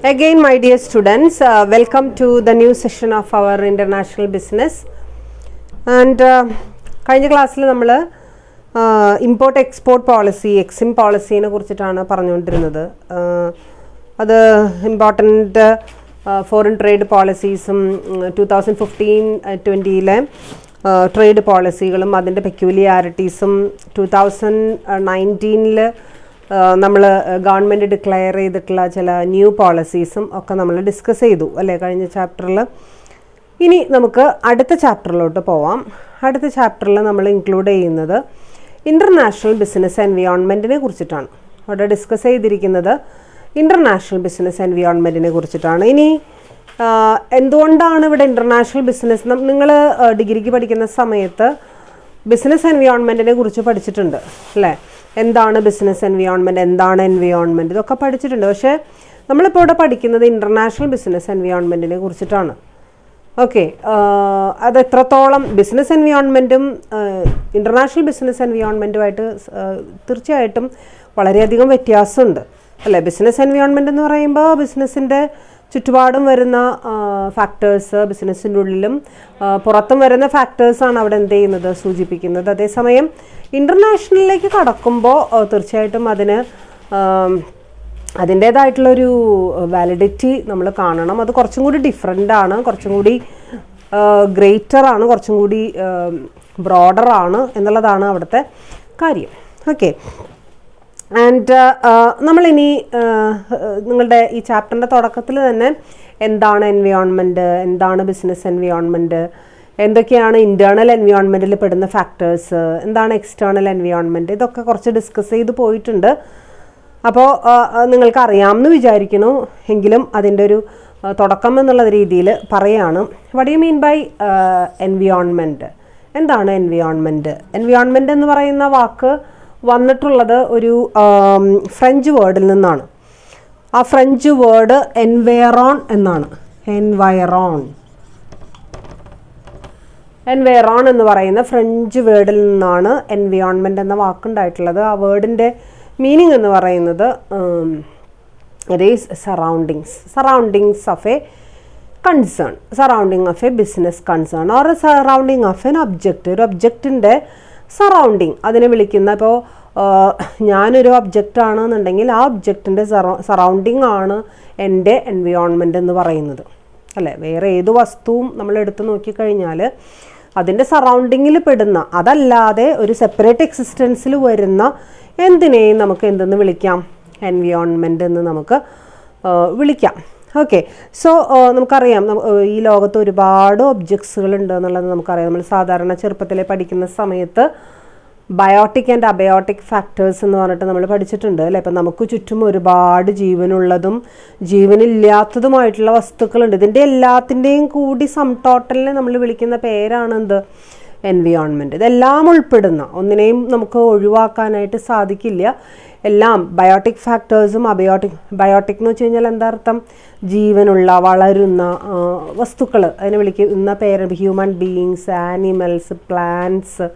Again, my dear students, welcome to the new session of our international business. And കഴിഞ്ഞ ക്ലാസ്സിൽ നമ്മൾ import export policy Exim പോളിസീനെ കുറിച്ചിട്ടാണ് പറഞ്ഞുകൊണ്ടിരുന്നത്. അത് ഇമ്പോർട്ടൻ്റ് ഫോറിൻ ട്രേഡ് പോളിസീസും 2015-20 ട്രേഡ് പോളിസികളും അതിൻ്റെ പെക്യൂലിയാരിറ്റീസും 2019 നമ്മൾ ഗവൺമെൻറ് ഡിക്ലെയർ ചെയ്തിട്ടുള്ള ചില ന്യൂ പോളിസീസും ഒക്കെ നമ്മൾ ഡിസ്കസ് ചെയ്തു അല്ലേ കഴിഞ്ഞ ചാപ്റ്ററിൽ. ഇനി നമുക്ക് അടുത്ത ചാപ്റ്ററിലോട്ട് പോവാം. അടുത്ത ചാപ്റ്ററിൽ നമ്മൾ ഇൻക്ലൂഡ് ചെയ്യുന്നത് ഇൻ്റർനാഷണൽ ബിസിനസ് എൻവയോൺമെൻറ്റിനെ കുറിച്ചിട്ടാണ്. അവിടെ ഡിസ്കസ് ചെയ്തിരിക്കുന്നത് ഇൻ്റർനാഷണൽ ബിസിനസ് എൻവയോൺമെൻറ്റിനെ കുറിച്ചിട്ടാണ്. ഇനി എന്തുകൊണ്ടാണ് ഇവിടെ ഇൻ്റർനാഷണൽ ബിസിനസ്, നിങ്ങൾ ഡിഗ്രിക്ക് പഠിക്കുന്ന സമയത്ത് ബിസിനസ് എൻവയോൺമെൻറ്റിനെ കുറിച്ച് പഠിച്ചിട്ടുണ്ട് അല്ലേ? എന്താണ് ബിസിനസ് എൻവയോൺമെൻറ്റ്, എന്താണ് എൻവയോൺമെൻറ്റ്, ഇതൊക്കെ പഠിച്ചിട്ടുണ്ട്. പക്ഷേ നമ്മളിപ്പോൾ ഇവിടെ പഠിക്കുന്നത് ഇൻ്റർനാഷണൽ ബിസിനസ് എൻവയോൺമെൻറ്റിനെ കുറിച്ചിട്ടാണ്. ഓക്കെ, അത് എത്രത്തോളം ബിസിനസ് എൻവയോൺമെൻറ്റും ഇൻ്റർനാഷണൽ ബിസിനസ് എൻവയോൺമെൻറ്റുമായിട്ട് തീർച്ചയായിട്ടും വളരെയധികം വ്യത്യാസമുണ്ട് അല്ലേ? ബിസിനസ് എൻവയോൺമെൻറ്റ് എന്ന് പറയുമ്പോൾ ബിസിനസ്സിൻ്റെ ചുറ്റുപാടും വരുന്ന ഫാക്ടേഴ്സ്, ബിസിനസ്സിൻ്റെ ഉള്ളിലും പുറത്തും വരുന്ന ഫാക്ടേഴ്സാണ് അവിടെ എന്ത് ചെയ്യുന്നത്, സൂചിപ്പിക്കുന്നത്. അതേസമയം ഇൻ്റർനാഷണലിലേക്ക് കടക്കുമ്പോൾ തീർച്ചയായിട്ടും അതിന് അതിൻ്റേതായിട്ടുള്ളൊരു വാലിഡിറ്റി നമ്മൾ കാണണം. അത് കുറച്ചും കൂടി ഡിഫറെൻ്റാണ്, കുറച്ചും കൂടി ഗ്രേറ്ററാണ്, കുറച്ചും കൂടി ബ്രോഡറാണ് എന്നുള്ളതാണ് അവിടുത്തെ കാര്യം. ഓക്കെ, ആൻഡ് നമ്മളിനി നിങ്ങളുടെ ഈ ചാപ്റ്ററിൻ്റെ തുടക്കത്തിൽ തന്നെ എന്താണ് എൻവയോൺമെൻറ്റ്, എന്താണ് ബിസിനസ് എൻവയോൺമെൻറ്റ്, എന്തൊക്കെയാണ് ഇൻറ്റേർണൽ എൻവയോൺമെൻറ്റിൽ പെടുന്ന ഫാക്ടേഴ്സ്, എന്താണ് എക്സ്റ്റേർണൽ എൻവയോൺമെൻറ്റ്, ഇതൊക്കെ കുറച്ച് ഡിസ്കസ് ചെയ്ത് പോയിട്ടുണ്ട്. അപ്പോൾ നിങ്ങൾക്ക് അറിയാമെന്ന് വിചാരിക്കുന്നു. എങ്കിലും അതിൻ്റെ ഒരു തുടക്കം എന്നുള്ള രീതിയിൽ പറയുകയാണ്. What you mean by environment? എന്താണ് എൻവയോൺമെൻറ്റ്? എൻവയോൺമെൻറ്റ് എന്ന് പറയുന്ന വാക്ക് വന്നിട്ടുള്ളത് ഒരു ഫ്രഞ്ച് വേർഡിൽ നിന്നാണ്. ആ ഫ്രഞ്ച് വേർഡ് എൻവയറോൺ എന്നാണ്. എൻവയറോൺ എന്ന് പറയുന്ന ഫ്രഞ്ച് വേർഡിൽ നിന്നാണ് എൻവയോൺമെൻറ്റ് എന്ന വാക്കുണ്ടായിട്ടുള്ളത്. ആ വേർഡിൻ്റെ മീനിങ് എന്ന് പറയുന്നത് it is surroundings of A concern, surrounding of A business concern or surrounding of N object. ഒരു ഒബ്ജക്റ്റിൻ്റെ സറൗണ്ടിങ് അതിനെ വിളിക്കുന്ന, ഇപ്പോൾ ഞാനൊരു ഒബ്ജക്റ്റ് ആണെന്നുണ്ടെങ്കിൽ ആ ഒബ്ജക്റ്റിൻ്റെ സറൗണ്ടിങ് ആണ് എൻ്റെ എൻവയോൺമെൻറ്റ് എന്ന് പറയുന്നത് അല്ലേ? വേറെ ഏത് വസ്തുവും നമ്മൾ എടുത്ത് നോക്കിക്കഴിഞ്ഞാൽ അതിൻ്റെ സറൗണ്ടിങ്ങിൽ പെടുന്ന, അതല്ലാതെ ഒരു സെപ്പറേറ്റ് എക്സിസ്റ്റൻസിൽ വരുന്ന എന്തിനേയും നമുക്ക് എന്തെന്ന് വിളിക്കാം, എൻവയോൺമെൻറ്റ് എന്ന് നമുക്ക് വിളിക്കാം. ഓക്കെ, സോ നമുക്കറിയാം ഈ ലോകത്ത് ഒരുപാട് ഒബ്ജക്ട്സുകൾ ഉണ്ട് എന്നുള്ളത് നമുക്കറിയാം. നമ്മൾ സാധാരണ ചെറുപ്പത്തിലെ പഠിക്കുന്ന സമയത്ത് ബയോട്ടിക് ആൻഡ് അബയോട്ടിക് ഫാക്ടേഴ്സ് എന്ന് പറഞ്ഞിട്ട് നമ്മൾ പഠിച്ചിട്ടുണ്ട് അല്ലേ? ഇപ്പം നമുക്ക് ചുറ്റും ഒരുപാട് ജീവനുള്ളതും ജീവനില്ലാത്തതുമായിട്ടുള്ള വസ്തുക്കളുണ്ട്. ഇതിൻ്റെ എല്ലാത്തിൻ്റെയും കൂടി സം ടോട്ടലിനെ നമ്മൾ വിളിക്കുന്ന പേരാണ് എന്ത്, എൻവയോൺമെൻറ്റ്. ഇതെല്ലാം ഉൾപ്പെടുന്ന, ഒന്നിനെയും നമുക്ക് ഒഴിവാക്കാനായിട്ട് സാധിക്കില്ല. എല്ലാം ബയോട്ടിക് ഫാക്ടേഴ്സും ബയോട്ടിക് എന്ന് വെച്ച് കഴിഞ്ഞാൽ എന്താ അർത്ഥം, ജീവനുള്ള വളരുന്ന വസ്തുക്കൾ, അതിനെ വിളിക്കുന്ന പേര് ഹ്യൂമൻ ബീയിങ്സ്, ആനിമൽസ്, പ്ലാന്റ്സ്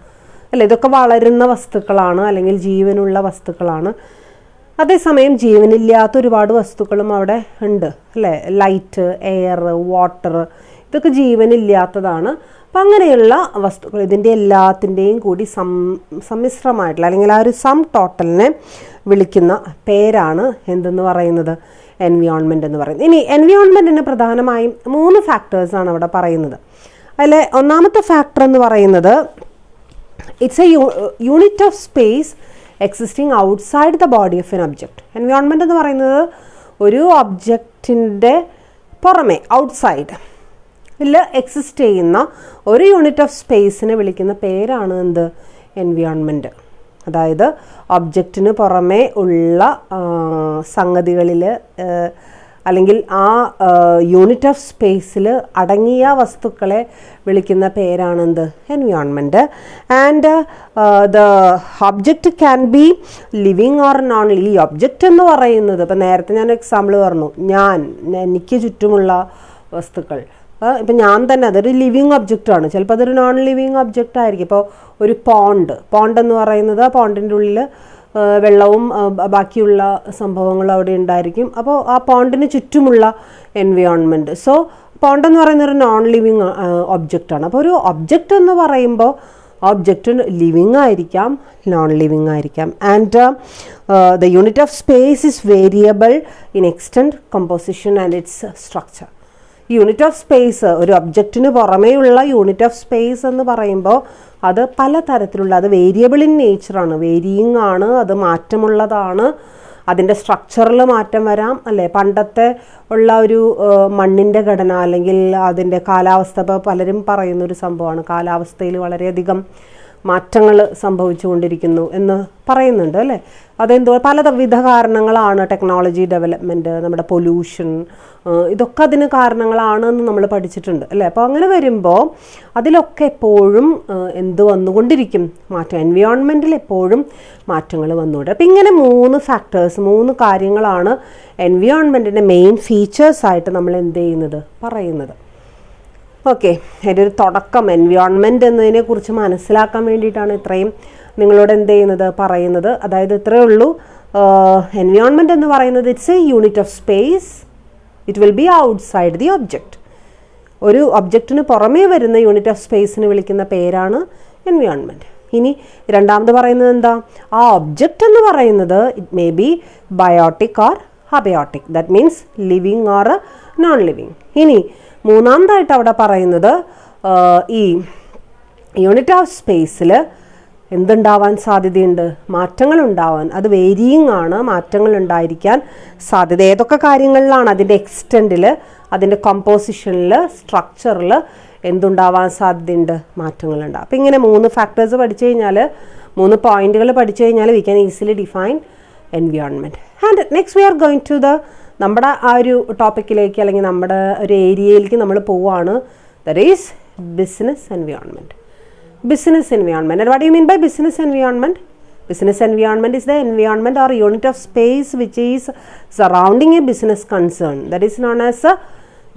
അല്ലേ? ഇതൊക്കെ വളരുന്ന വസ്തുക്കളാണ് അല്ലെങ്കിൽ ജീവനുള്ള വസ്തുക്കളാണ്. അതേസമയം ജീവനില്ലാത്ത ഒരുപാട് വസ്തുക്കളും അവിടെ ഉണ്ട് അല്ലേ? ലൈറ്റ്, എയർ, വാട്ടർ, ഇതൊക്കെ ജീവനില്ലാത്തതാണ്. അപ്പം അങ്ങനെയുള്ള വസ്തുക്കൾ, ഇതിൻ്റെ എല്ലാത്തിൻ്റെയും കൂടി സമ്മിശ്രമായിട്ടുള്ള അല്ലെങ്കിൽ ആ ഒരു സം ടോട്ടലിനെ വിളിക്കുന്ന പേരാണ് എന്തെന്ന് പറയുന്നത്, എൻവയോൺമെൻറ്റ് എന്ന് പറയുന്നത്. ഇനി എൻവയോൺമെൻറ്റിന് പ്രധാനമായും 3 ഫാക്ടേഴ്സാണ് അവിടെ പറയുന്നത്. അതിൽ ഒന്നാമത്തെ ഫാക്ടർ എന്ന് പറയുന്നത് it's A unit of space existing outside the body of N object. Environment എന്ന് പറയുന്നത് ഒരു ഒബ്ജക്റ്റിൻ്റെ പുറമെ, ഔട്ട്സൈഡ് എക്സിസ്റ്റ് ചെയ്യുന്ന ഒരു യൂണിറ്റ് ഓഫ് സ്പേസിനെ വിളിക്കുന്ന പേരാണ് എന്ത്, എൻവയോൺമെൻറ്റ്. അതായത് ഒബ്ജക്റ്റിന് പുറമേ ഉള്ള സംഗതികളിൽ അല്ലെങ്കിൽ ആ യൂണിറ്റ് ഓഫ് സ്പേസിൽ അടങ്ങിയ വസ്തുക്കളെ വിളിക്കുന്ന പേരാണ് എന്ത്, environment. And the object can be living or non living. ഈ ഒബ്ജക്റ്റ് എന്ന് പറയുന്നത്, ഇപ്പം നേരത്തെ ഞാൻ എക്സാമ്പിൾ പറഞ്ഞു, എനിക്ക് ചുറ്റുമുള്ള വസ്തുക്കൾ, ഇപ്പം ഞാൻ തന്നെ അതൊരു ലിവിങ് ഒബ്ജക്റ്റാണ്, ചിലപ്പോൾ അതൊരു നോൺ ലിവിങ് ഒബ്ജക്റ്റ് ആയിരിക്കും. ഇപ്പോൾ ഒരു പോണ്ട് എന്ന് പറയുന്നത്, ആ പോണ്ടിൻ്റെ ഉള്ളിൽ വെള്ളവും ബാക്കിയുള്ള സംഭവങ്ങളും അവിടെ ഉണ്ടായിരിക്കും. അപ്പോൾ ആ പോണ്ടിന് ചുറ്റുമുള്ള എൻവയോൺമെൻറ്റ്. സോ പോണ്ട് എന്ന് പറയുന്ന ഒരു നോൺ ലിവിങ് ഒബ്ജക്റ്റാണ്. അപ്പോൾ ഒരു ഒബ്ജക്റ്റ് എന്ന് പറയുമ്പോൾ ഒബ്ജക്റ്റ് ലിവിങ് ആയിരിക്കാം, നോൺ ലിവിങ് ആയിരിക്കാം. And the unit of space is variable in extent, composition and it's structure. Unit of space, ഒരു ഒബ്ജക്റ്റിന് പുറമേയുള്ള യൂണിറ്റ് ഓഫ് സ്പേസ് എന്ന് പറയുമ്പോൾ അത് പല തരത്തിലുള്ള, അത് വേരിയബിൾ ഇൻ നേച്ചറാണ്, വേരിയിങ് ആണ്, അത് മാറ്റമുള്ളതാണ്, അതിൻ്റെ സ്ട്രക്ചറിൽ മാറ്റം വരാം അല്ലേ. പണ്ടത്തെ ഉള്ള ഒരു മണ്ണിൻ്റെ ഘടന അല്ലെങ്കിൽ അതിൻ്റെ കാലാവസ്ഥ, ഇപ്പോൾ പലരും പറയുന്നൊരു സംഭവമാണ് കാലാവസ്ഥയിൽ വളരെയധികം മാറ്റങ്ങൾ സംഭവിച്ചുകൊണ്ടിരിക്കുന്നു എന്ന് പറയുന്നുണ്ട് അല്ലേ. അതെന്തോ പലവിധ കാരണങ്ങളാണ്, ടെക്നോളജി ഡെവലപ്മെൻറ്റ്, നമ്മുടെ പൊല്യൂഷൻ, ഇതൊക്കെ അതിന് കാരണങ്ങളാണെന്ന് നമ്മൾ പഠിച്ചിട്ടുണ്ട് അല്ലേ. അപ്പോൾ അങ്ങനെ വരുമ്പോൾ അതിലൊക്കെ എപ്പോഴും എന്ത് വന്നുകൊണ്ടിരിക്കും, മാറ്റം, എൻവയോൺമെൻറ്റിൽ എപ്പോഴും മാറ്റങ്ങൾ വന്നുകൊണ്ട്. അപ്പോൾ ഇങ്ങനെ 3 ഫാക്ടേഴ്സ്, 3 കാര്യങ്ങളാണ് എൻവയോൺമെൻറ്റിൻ്റെ മെയിൻ ഫീച്ചേഴ്സായിട്ട് നമ്മൾ എന്ത് ചെയ്യുന്നത്, പറയുന്നത്. ഓക്കെ, അതിൻ്റെ ഒരു തുടക്കം എൻവയോൺമെൻറ്റ് എന്നതിനെക്കുറിച്ച് മനസ്സിലാക്കാൻ വേണ്ടിയിട്ടാണ് ഇത്രയും നിങ്ങളോട് എന്ത് ചെയ്യുന്നത്, പറയുന്നത്. അതായത് ഇത്രയേ ഉള്ളൂ. എൻവയോൺമെൻറ്റ് എന്ന് പറയുന്നത് it's A unit of space, it will be outside the object. ഒരു ഒബ്ജക്റ്റിന് പുറമേ വരുന്ന യൂണിറ്റ് ഓഫ് സ്പേസിന് വിളിക്കുന്ന പേരാണ് എൻവയോൺമെൻറ്റ്. ഇനി രണ്ടാമത് പറയുന്നത് എന്താ, ആ ഒബ്ജക്റ്റ് എന്ന് പറയുന്നത് it may be biotic or abiotic, that means living or non living. ഇനി മൂന്നാമതായിട്ട് അവിടെ പറയുന്നത് ഈ യൂണിറ്റ് ഓഫ് സ്പേസിൽ എന്തുണ്ടാവാൻ സാധ്യതയുണ്ട്, മാറ്റങ്ങൾ ഉണ്ടാവാൻ, അത് വേരിയിങ് ആണ്, മാറ്റങ്ങൾ ഉണ്ടായിരിക്കാൻ സാധ്യത. ഏതൊക്കെ കാര്യങ്ങളിലാണ്, അതിൻ്റെ എക്സ്റ്റെൻറ്റിൽ, അതിൻ്റെ കമ്പോസിഷനിൽ, സ്ട്രക്ചറിൽ എന്തുണ്ടാവാൻ സാധ്യതയുണ്ട്, മാറ്റങ്ങളുണ്ടാവും. അപ്പോൾ ഇങ്ങനെ 3 ഫാക്ടേഴ്സ് പഠിച്ചു കഴിഞ്ഞാൽ, 3 പോയിന്റുകൾ പഠിച്ചു കഴിഞ്ഞാൽ we can easily define environment. And next we are going to the, നമ്മുടെ ആ ഒരു ടോപ്പിക്കിലേക്ക് അല്ലെങ്കിൽ നമ്മുടെ ഒരു ഏരിയയിലേക്ക് നമ്മൾ പോവുകയാണ്. That is business environment. Business environment. And what do you mean by business environment? Business environment is the environment or unit of space which is surrounding a business concern. That is known as a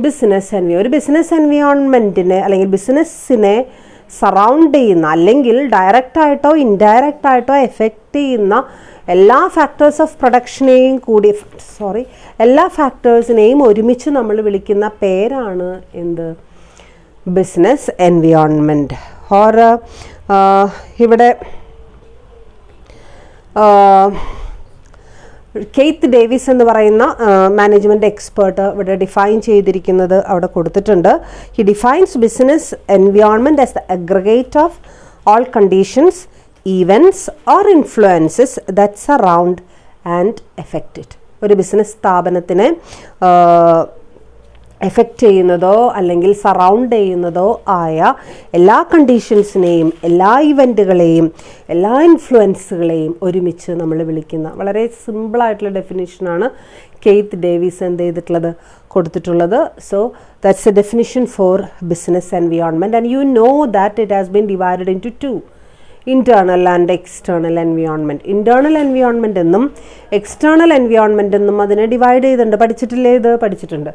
business environment. ഒരു business എൻവയോൺമെൻറ്റിനെ അല്ലെങ്കിൽ ബിസിനസ്സിനെ surround ചെയ്യുന്ന അല്ലെങ്കിൽ ഡയറക്റ്റായിട്ടോ ഇൻഡയറക്റ്റായിട്ടോ effect ചെയ്യുന്ന എല്ലാ factors of പ്രൊഡക്ഷനെയും കൂടി എല്ലാ ഫാക്ടേഴ്സിനെയും ഒരുമിച്ച് നമ്മൾ വിളിക്കുന്ന പേരാണ് എന്ത്, ബിസിനസ് എൻവയോൺമെൻറ്റ്. ഓർ ഇവിടെ കെയ്ത്ത് ഡേവിസ് എന്ന് പറയുന്ന മാനേജ്മെൻറ്റ് എക്സ്പേർട്ട് ഇവിടെ ഡിഫൈൻ ചെയ്തിരിക്കുന്നത് അവിടെ കൊടുത്തിട്ടുണ്ട്. He defines business environment as the aggregate of all conditions, events or influences that surround and effect it. ഒരു ബിസിനസ് സ്ഥാപനത്തിനെ എഫക്റ്റ് ചെയ്യുന്നതോ അല്ലെങ്കിൽ സറൗണ്ട് ചെയ്യുന്നതോ ആയ എല്ലാ കണ്ടീഷൻസിനെയും, എല്ലാ ഇവൻറ്റുകളെയും, എല്ലാ ഇൻഫ്ലുവൻസുകളെയും ഒരുമിച്ച് നമ്മൾ വിളിക്കുന്ന വളരെ സിമ്പിളായിട്ടുള്ള ഡെഫിനിഷനാണ് കെയ്ത്ത് ഡേവിസ് എന്ത് ചെയ്തിട്ടുള്ളത്, കൊടുത്തിട്ടുള്ളത്. So that's a definition for business environment. And you know that it has been divided into 2, internal and external environment. Internal environment എന്നും എക്സ്റ്റേർണൽ എൻവയോൺമെൻറ്റ് എന്നും അതിനെ ഡിവൈഡ് ചെയ്തിട്ടുണ്ട്. പഠിച്ചിട്ടില്ലേ? ഇത് പഠിച്ചിട്ടുണ്ട്.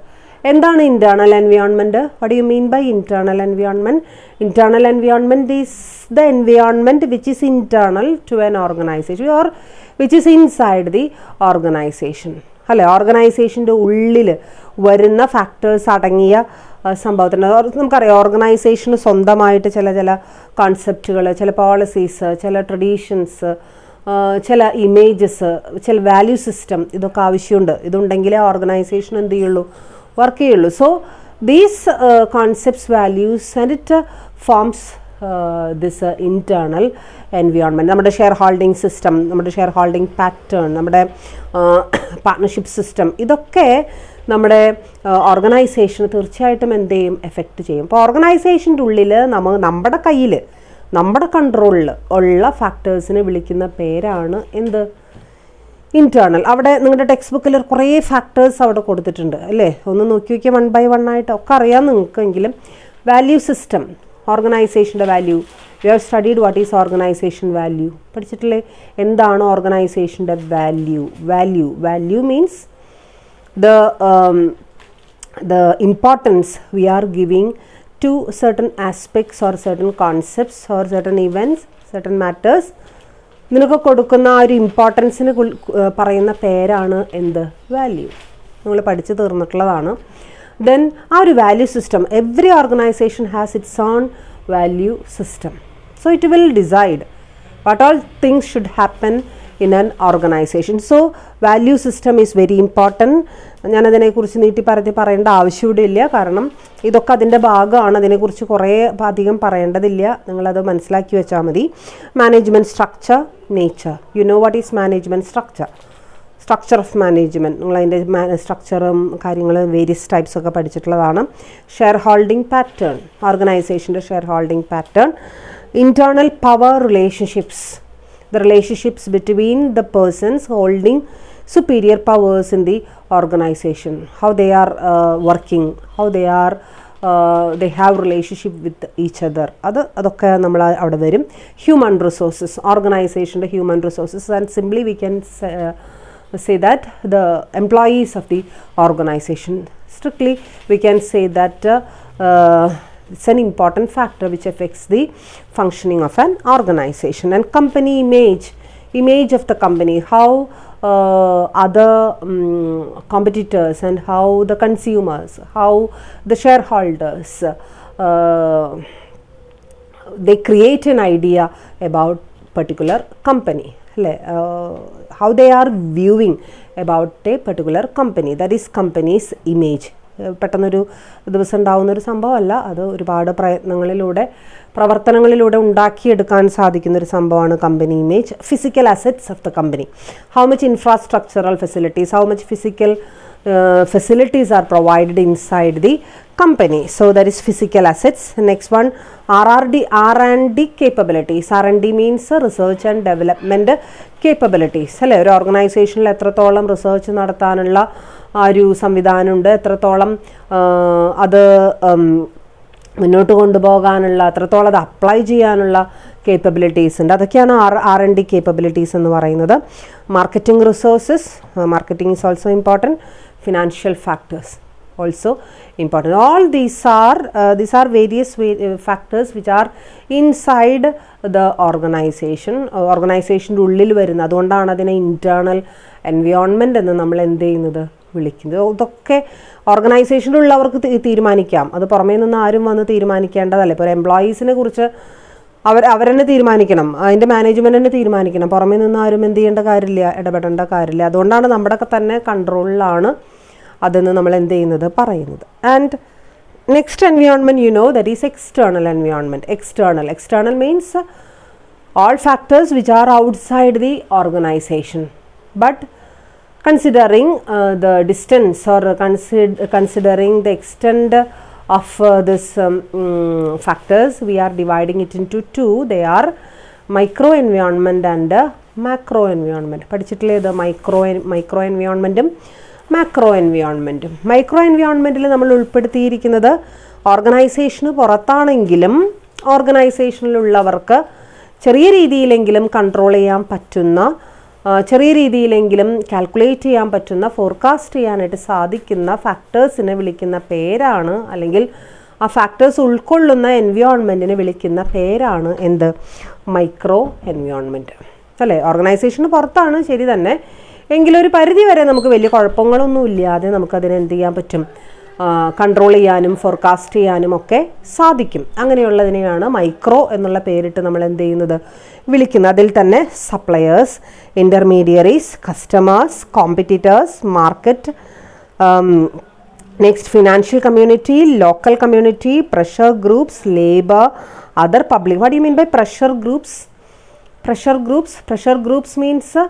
എന്താണ് internal environment? What do you mean by internal environment? Internal environment is the environment which is internal to an organisation or which is inside the organisation അല്ലേ. ഓർഗനൈസേഷൻ്റെ ഉള്ളിൽ വരുന്ന ഫാക്ടേഴ്സ് അടങ്ങിയ സംഭവത്തിന് നമുക്കറിയാം. ഓർഗനൈസേഷന് സ്വന്തമായിട്ട് ചില കോൺസെപ്റ്റുകൾ, ചില പോളിസീസ്, ചില ട്രഡീഷൻസ്, ചില ഇമേജസ്, ചില വാല്യൂ സിസ്റ്റം, ഇതൊക്കെ ആവശ്യമുണ്ട്. ഇതുണ്ടെങ്കിലേ ഓർഗനൈസേഷൻ എന്ത് ചെയ്യുള്ളൂ, വർക്ക് ചെയ്യുള്ളൂ. So these concepts, values and it forms this internal environment. നമ്മുടെ ഷെയർ ഹോൾഡിംഗ് സിസ്റ്റം, നമ്മുടെ ഷെയർ ഹോൾഡിംഗ് പാറ്റേൺ, നമ്മുടെ പാർട്ട്ണർഷിപ്പ് സിസ്റ്റം, ഇതൊക്കെ നമ്മുടെ ഓർഗനൈസേഷന് തീർച്ചയായിട്ടും എന്ത് ചെയ്യും, എഫക്റ്റ് ചെയ്യും. അപ്പോൾ ഓർഗനൈസേഷൻ്റെ ഉള്ളിൽ നമ്മുടെ കയ്യിൽ, നമ്മുടെ കൺട്രോളിൽ ഉള്ള ഫാക്ടേഴ്സിനെ വിളിക്കുന്ന പേരാണ് എന്ത്, ഇൻറ്റേർണൽ. അവിടെ നിങ്ങളുടെ ടെക്സ്റ്റ് ബുക്കിൽ കുറേ ഫാക്ടേഴ്സ് അവിടെ കൊടുത്തിട്ടുണ്ട് അല്ലേ. ഒന്ന് നോക്കി നോക്കിയാൽ 1 by 1 ആയിട്ട് ഒക്കെ അറിയാം നിങ്ങൾക്കെങ്കിലും. വാല്യൂ സിസ്റ്റം, ഓർഗനൈസേഷൻ്റെ value. You have studied what is organisation value. പഠിച്ചിട്ടില്ലേ? എന്താണ് ഓർഗനൈസേഷൻ്റെ value? Value means the importance we are giving to certain aspects or certain concepts or certain events, certain matters ഇതിനൊക്കെ കൊടുക്കുന്ന ആ ഒരു ഇമ്പോർട്ടൻസിന് പറയുന്ന പേരാണ് എന്ത്? വാല്യൂ. നിങ്ങൾ പഠിച്ചു തീർന്നിട്ടുള്ളതാണ്. ദെൻ ആ ഒരു value system, every organisation has it's on value system. So it will decide what all things should happen in an organization. So value system is very important. ഞാനതിനെക്കുറിച്ച് നീട്ടി പറയേണ്ട ആവശ്യമില്ല, കാരണം ഇതൊക്കെ അതിൻ്റെ ഭാഗമാണ്. അതിനെക്കുറിച്ച് കുറേ അധികം പറയേണ്ടതില്ല, നിങ്ങളത് മനസ്സിലാക്കി വെച്ചാൽ മതി. Management structure, nature. You know what is management structure? Structure of management, നിങ്ങളതിൻ്റെ സ്ട്രക്ചറും കാര്യങ്ങളും വേരിയസ് ടൈപ്സ് ഒക്കെ പഠിച്ചിട്ടുള്ളതാണ്. ഷെയർ ഹോൾഡിംഗ് പാറ്റേൺ, ഓർഗനൈസേഷൻ്റെ share holding pattern. Internal power relationships, the relationships between the persons holding superior powers in the organization, how they are working, how they have relationship with each other. അതൊക്കെ നമ്മൾ അവിടെ വരും. Human resources, organization's human resources, and simply we can say that the employees of the organization, strictly we can say that it's an important factor which affects the functioning of an organization. And company image of the company, how other competitors and how the consumers, how the shareholders they create an idea about particular company, how they are viewing about a particular company. That is company's image. പെട്ടെന്നൊരു ദിവസം ഉണ്ടാവുന്നൊരു സംഭവമല്ല, അത് ഒരുപാട് പ്രവർത്തനങ്ങളിലൂടെ ഉണ്ടാക്കിയെടുക്കാൻ സാധിക്കുന്നൊരു സംഭവമാണ് company image. Physical assets of the company, how much infrastructural facilities, how much physical facilities are provided inside the company. So that is physical assets. Next one, R&D capabilities. R&D means research and development capabilities. അല്ലേ, ഒരു ഓർഗനൈസേഷനിൽ എത്രത്തോളം research നടത്താനുള്ള ആ ഒരു സംവിധാനമുണ്ട്, എത്രത്തോളം അത് മുന്നോട്ട് കൊണ്ടുപോകാനുള്ള, എത്രത്തോളം അത് അപ്ലൈ ചെയ്യാനുള്ള കേപ്പബിലിറ്റീസ് ഉണ്ട്, അതൊക്കെയാണ് R&D കേപ്പബിലിറ്റീസ് എന്ന് പറയുന്നത്. Marketing resources, marketing is also important. Financial factors also important. All these are various factors which are inside the organization ഉള്ളിൽ വരുന്നത്. അതുകൊണ്ടാണ് അതിനെ ഇന്റേണൽ എൻവയോൺമെൻറ്റ് എന്ന് നമ്മൾ എന്ത് ചെയ്യുന്നത്, വിളിക്കുന്നത്. ഇതൊക്കെ ഓർഗനൈസേഷനിലുള്ളവർക്ക് തീരുമാനിക്കാം, അത് പുറമേ നിന്ന് ആരും വന്ന് തീരുമാനിക്കേണ്ടതല്ല. ഇപ്പോൾ ഒരു എംപ്ലോയീസിനെ കുറിച്ച് അവരെന്നെ തീരുമാനിക്കണം, അതിൻ്റെ മാനേജ്മെൻറ്റ് തന്നെ തീരുമാനിക്കണം, പുറമേ നിന്ന് ആരും എന്ത് ചെയ്യേണ്ട കാര്യമില്ല, ഇടപെടേണ്ട കാര്യമില്ല. അതുകൊണ്ടാണ് നമ്മുടെയൊക്കെ തന്നെ കൺട്രോളിലാണ് അതെന്ന് നമ്മൾ എന്ത് ചെയ്യുന്നത്, പറയുന്നത്. And next environment you know, that is external environment. External means all factors which are outside the organization, but considering the distance or considering the extent of this factors, we are dividing it into two. They are micro environment and macro environment. പഠിച്ചിട്ടില്ലേ ഇത്? Micro എൻവയോൺമെൻറ്റും macro എൻവയോൺമെൻറ്റും. Micro എൻവയോൺമെൻറ്റിൽ നമ്മൾ ഉൾപ്പെടുത്തിയിരിക്കുന്നത് ഓർഗനൈസേഷന് പുറത്താണെങ്കിലും ഓർഗനൈസേഷനിലുള്ളവർക്ക് ചെറിയ രീതിയിലെങ്കിലും control ചെയ്യാൻ പറ്റുന്ന, ചെറിയ രീതിയിലെങ്കിലും കാൽക്കുലേറ്റ് ചെയ്യാൻ പറ്റുന്ന, ഫോർകാസ്റ്റ് ചെയ്യാനായിട്ട് സാധിക്കുന്ന ഫാക്ടേഴ്സിനെ വിളിക്കുന്ന പേരാണ്, അല്ലെങ്കിൽ ആ ഫാക്ടേഴ്സ് ഉൾക്കൊള്ളുന്ന എൻവയോൺമെൻറ്റിനെ വിളിക്കുന്ന പേരാണ് എന്ത്, മൈക്രോ എൻവയോൺമെൻറ്റ്. അല്ലേ, ഓർഗനൈസേഷന് പുറത്താണ് ശരി തന്നെ, എങ്കിലും ഒരു പരിധി വരെ നമുക്ക് വലിയ കുഴപ്പങ്ങളൊന്നും ഇല്ലാതെ നമുക്കതിനെ എന്ത് ചെയ്യാൻ പറ്റും, കൺട്രോൾ ചെയ്യാനും ഫോർകാസ്റ്റ് ചെയ്യാനും ഒക്കെ സാധിക്കും. അങ്ങനെയുള്ളതിനെയാണ് മൈക്രോ എന്നുള്ള പേരിട്ട് നമ്മൾ എന്ത് ചെയ്യുന്നത്, വിളിക്കുന്നത്. അതിൽ തന്നെ suppliers, intermediaries, customers, competitors, market, next financial community, local community, pressure groups, labour, other public. What you mean by pressure groups? Pressure groups means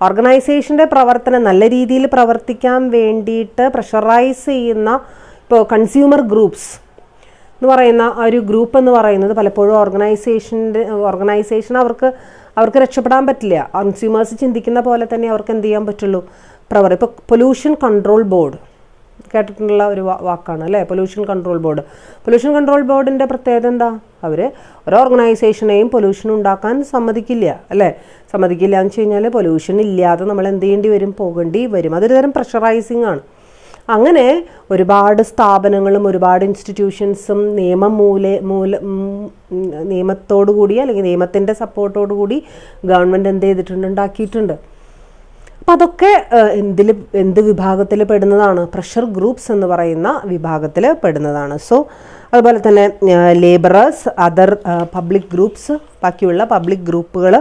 ഓർഗനൈസേഷൻ്റെ പ്രവർത്തനം നല്ല രീതിയിൽ പ്രവർത്തിക്കാൻ വേണ്ടിയിട്ട് പ്രഷറൈസ് ചെയ്യുന്ന, ഇപ്പോൾ കൺസ്യൂമർ ഗ്രൂപ്പ്സ് എന്ന് പറയുന്ന ആ ഒരു ഗ്രൂപ്പ് എന്ന് പറയുന്നത് പലപ്പോഴും ഓർഗനൈസേഷൻ അവർക്ക് രക്ഷപ്പെടാൻ പറ്റില്ല. കൺസ്യൂമേഴ്സ് ചിന്തിക്കുന്ന പോലെ തന്നെ അവർക്ക് എന്ത് ചെയ്യാൻ പറ്റുള്ളൂ, ഇപ്പോൾ പൊല്യൂഷൻ കൺട്രോൾ ബോർഡ് കേട്ടിട്ടുള്ള ഒരു വാക്കാണ് അല്ലേ, പൊല്യൂഷൻ കൺട്രോൾ ബോർഡിൻ്റെ പ്രത്യേകത എന്താ, അവർ ഒരു ഓർഗനൈസേഷനെയും പൊല്യൂഷൻ ഉണ്ടാക്കാൻ സമ്മതിക്കില്ല അല്ലേ. സമ്മതിക്കില്ല എന്ന് വെച്ച് കഴിഞ്ഞാൽ പൊല്യൂഷൻ ഇല്ലാതെ നമ്മൾ എന്ത് ചെയ്യേണ്ടി വരും, പോകേണ്ടി വരും. അതൊരു തരം പ്രഷറൈസിങ് ആണ്. അങ്ങനെ ഒരുപാട് സ്ഥാപനങ്ങളും ഒരുപാട് ഇൻസ്റ്റിറ്റ്യൂഷൻസും നിയമത്തോടു കൂടി അല്ലെങ്കിൽ നിയമത്തിൻ്റെ സപ്പോർട്ടോടു കൂടി ഗവൺമെൻറ് എന്ത് ചെയ്തിട്ടുണ്ട്, ഉണ്ടാക്കിയിട്ടുണ്ട്. അപ്പം അതൊക്കെ എന്ത് വിഭാഗത്തിൽ പെടുന്നതാണ്? പ്രഷർ ഗ്രൂപ്പ്സ് എന്ന് പറയുന്ന വിഭാഗത്തിൽ പെടുന്നതാണ്. സോ അതുപോലെ തന്നെ ലേബറേഴ്സ്, അതർ പബ്ലിക് ഗ്രൂപ്പ്സ്, ബാക്കിയുള്ള പബ്ലിക് ഗ്രൂപ്പുകൾ,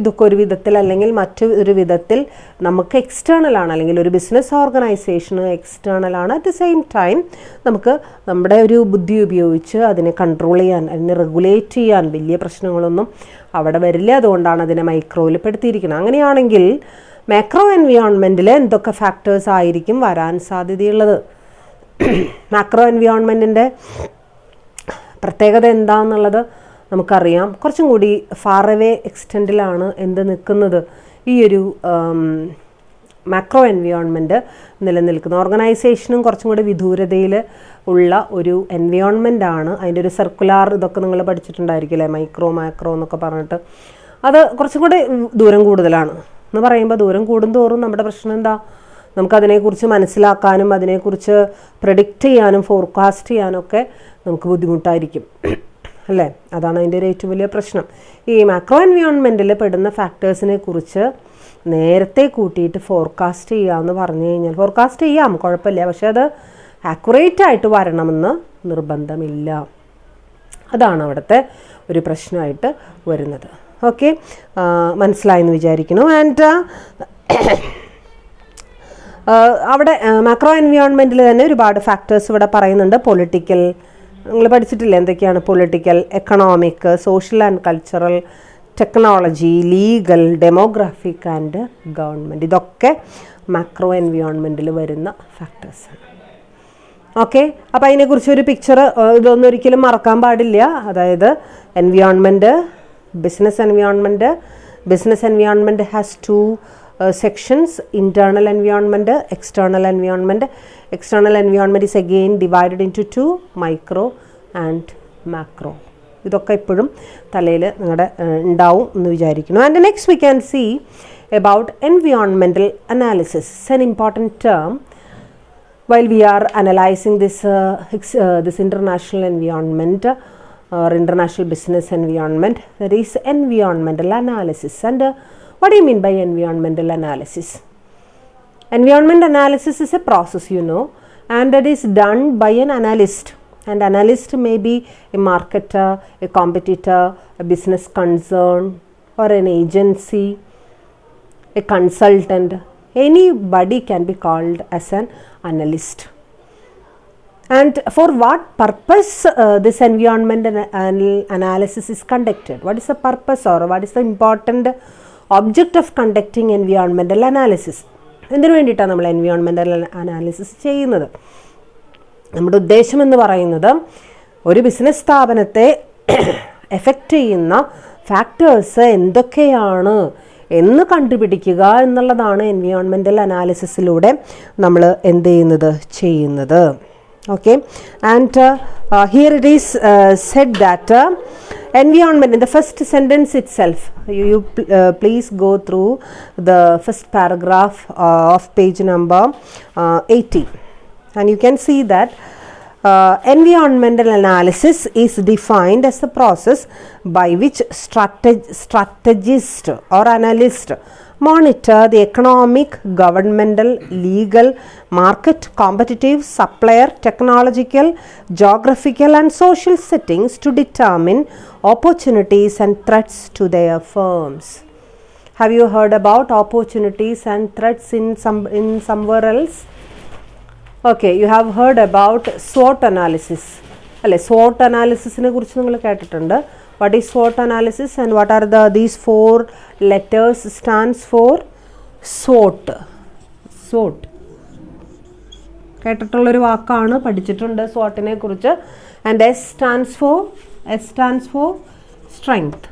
ഇതൊക്കെ ഒരു വിധത്തിൽ അല്ലെങ്കിൽ മറ്റൊരു വിധത്തിൽ നമുക്ക് എക്സ്റ്റേണലാണ്, അല്ലെങ്കിൽ ഒരു ബിസിനസ് ഓർഗനൈസേഷന് എക്സ്റ്റേണലാണ്. അറ്റ് ദ സെയിം ടൈം നമുക്ക് നമ്മുടെ ഒരു ബുദ്ധി ഉപയോഗിച്ച് അതിനെ കൺട്രോൾ ചെയ്യാൻ, അതിനെ റെഗുലേറ്റ് ചെയ്യാൻ വലിയ പ്രശ്നങ്ങളൊന്നും അവിടെ വരില്ല. അതുകൊണ്ടാണ് അതിനെ മൈക്രോയിൽ പെടുത്തിയിരിക്കുന്നത്. അങ്ങനെയാണെങ്കിൽ മാക്രോ എൻവിയോൺമെൻറ്റിൽ എന്തൊക്കെ ഫാക്ടേഴ്സ് ആയിരിക്കും വരാൻ സാധ്യതയുള്ളത്? മാക്രോ എൻവിയോൺമെൻറ്റിൻ്റെ പ്രത്യേകത എന്താണെന്നുള്ളത് നമുക്കറിയാം. കുറച്ചും കൂടി ഫാർ അവേ എക്സ്റ്റെൻറ്റിലാണ് എന്ത് നിൽക്കുന്നത്, ഈ ഒരു മാക്രോ എൻവിയോൺമെൻറ്റ് നിലനിൽക്കുന്നത്. ഓർഗനൈസേഷനും കുറച്ചും കൂടി വിദൂരതയിൽ ഉള്ള ഒരു എൻവിയോൺമെൻറ്റാണ്. അതിൻ്റെ ഒരു സർക്കുലാർ ഇതൊക്കെ നിങ്ങൾ പഠിച്ചിട്ടുണ്ടായിരിക്കില്ലേ, മൈക്രോ മാക്രോ എന്നൊക്കെ പറഞ്ഞിട്ട്. അത് കുറച്ചും കൂടി ദൂരം കൂടുതലാണ് എന്ന് പറയുമ്പോൾ, ദൂരം കൂടുന്തോറും നമ്മുടെ പ്രശ്നം എന്താ? നമുക്കതിനെക്കുറിച്ച് മനസ്സിലാക്കാനും അതിനെക്കുറിച്ച് പ്രെഡിക്റ്റ് ചെയ്യാനും ഫോർകാസ്റ്റ് ചെയ്യാനും ഒക്കെ നമുക്ക് ബുദ്ധിമുട്ടായിരിക്കും അല്ലേ? അതാണ് അതിൻ്റെ ഒരു ഏറ്റവും വലിയ പ്രശ്നം. ഈ മാക്രോ എൻവിയോൺമെൻറ്റിൽ പെടുന്ന ഫാക്ടേഴ്സിനെ കുറിച്ച് നേരത്തെ കൂട്ടിയിട്ട് ഫോർകാസ്റ്റ് ചെയ്യാമെന്ന് പറഞ്ഞു കഴിഞ്ഞാൽ, ഫോർകാസ്റ്റ് ചെയ്യാം, കുഴപ്പമില്ല, പക്ഷെ അത് ആക്യുറേറ്റ് ആയിട്ട് വരണമെന്ന് നിർബന്ധമില്ല. അതാണ് അവിടുത്തെ ഒരു പ്രശ്നമായിട്ട് വരുന്നത്. ഓക്കെ, മനസ്സിലായെന്ന് വിചാരിക്കുന്നു. ആൻഡ് അവിടെ മാക്രോ എൻവിയോൺമെൻറ്റിൽ തന്നെ ഒരുപാട് ഫാക്ടേഴ്സ് ഇവിടെ പറയുന്നുണ്ട്. പൊളിറ്റിക്കൽ, നിങ്ങൾ പഠിച്ചിട്ടില്ലേ എന്തൊക്കെയാണ്? Political, economic, social and cultural, technology, legal, demographic and government. ഇതൊക്കെ മാക്രോ എൻവിയോൺമെൻറ്റിൽ വരുന്ന ഫാക്ടേഴ്സാണ്. ഓക്കെ, അപ്പോൾ അതിനെക്കുറിച്ചൊരു പിക്ചർ ഇതൊന്നും ഒരിക്കലും മറക്കാൻ പാടില്ല. അതായത് environment, business environment has two sections: internal environment, external environment. External environment is again divided into two: micro and macro. ഇതൊക്കെ എപ്പോഴും തലയിൽ നിങ്ങളുടെ ഉണ്ടാവും എന്ന് വിചാരിക്കുന്നു. And next we can see about environmental analysis. It's an important term while we are analyzing this international environment or international business environment. There is environmental analysis. And what do you mean by environmental analysis? Environment analysis is a process, you know, and it is done by an analyst. And analyst may be a marketer, a competitor, a business concern, or an agency, a consultant. Anybody can be called as an analyst. And for what purpose this environmental analysis is conducted? What is the purpose, or what is the important object of conducting environmental analysis? എന്തിനു വേണ്ടിയിട്ടാണ് നമ്മൾ എൻവിയോൺമെൻ്റൽ analysis ചെയ്യുന്നത്? നമ്മുടെ ഉദ്ദേശം എന്ന് പറയുന്നത് ഒരു business സ്ഥാപനത്തെ എഫക്റ്റ് ചെയ്യുന്ന ഫാക്ടേഴ്സ് എന്തൊക്കെയാണ് എന്ന് കണ്ടുപിടിക്കുക എന്നുള്ളതാണ് എൻവിയോൺമെൻ്റൽ അനാലിസിസിലൂടെ നമ്മൾ എന്ത് ചെയ്യുന്നത്. Okay, and here it is said that environment, in the first sentence itself, you please go through the first paragraph of page number 80, and you can see that environmental analysis is defined as the process by which strategist or analyst monitor the economic, governmental, legal, market, competitive, supplier, technological, geographical and social settings to determine opportunities and threats to their firms. Have you heard about opportunities and threats in somewhere else? Okay, you have heard about SWOT analysis. അല്ലേ, SWOT analysisനെ കുറിച്ച് നിങ്ങൾ കേട്ടിട്ടുണ്ട്. What is SWOT analysis and what are these four letters stands for? SWOT. SWOT കേട്ടിട്ടുള്ളൊരു വാക്കാണ്, പഠിച്ചിട്ടുണ്ട് SWOTനെ കുറിച്ച്. And S stands for strength.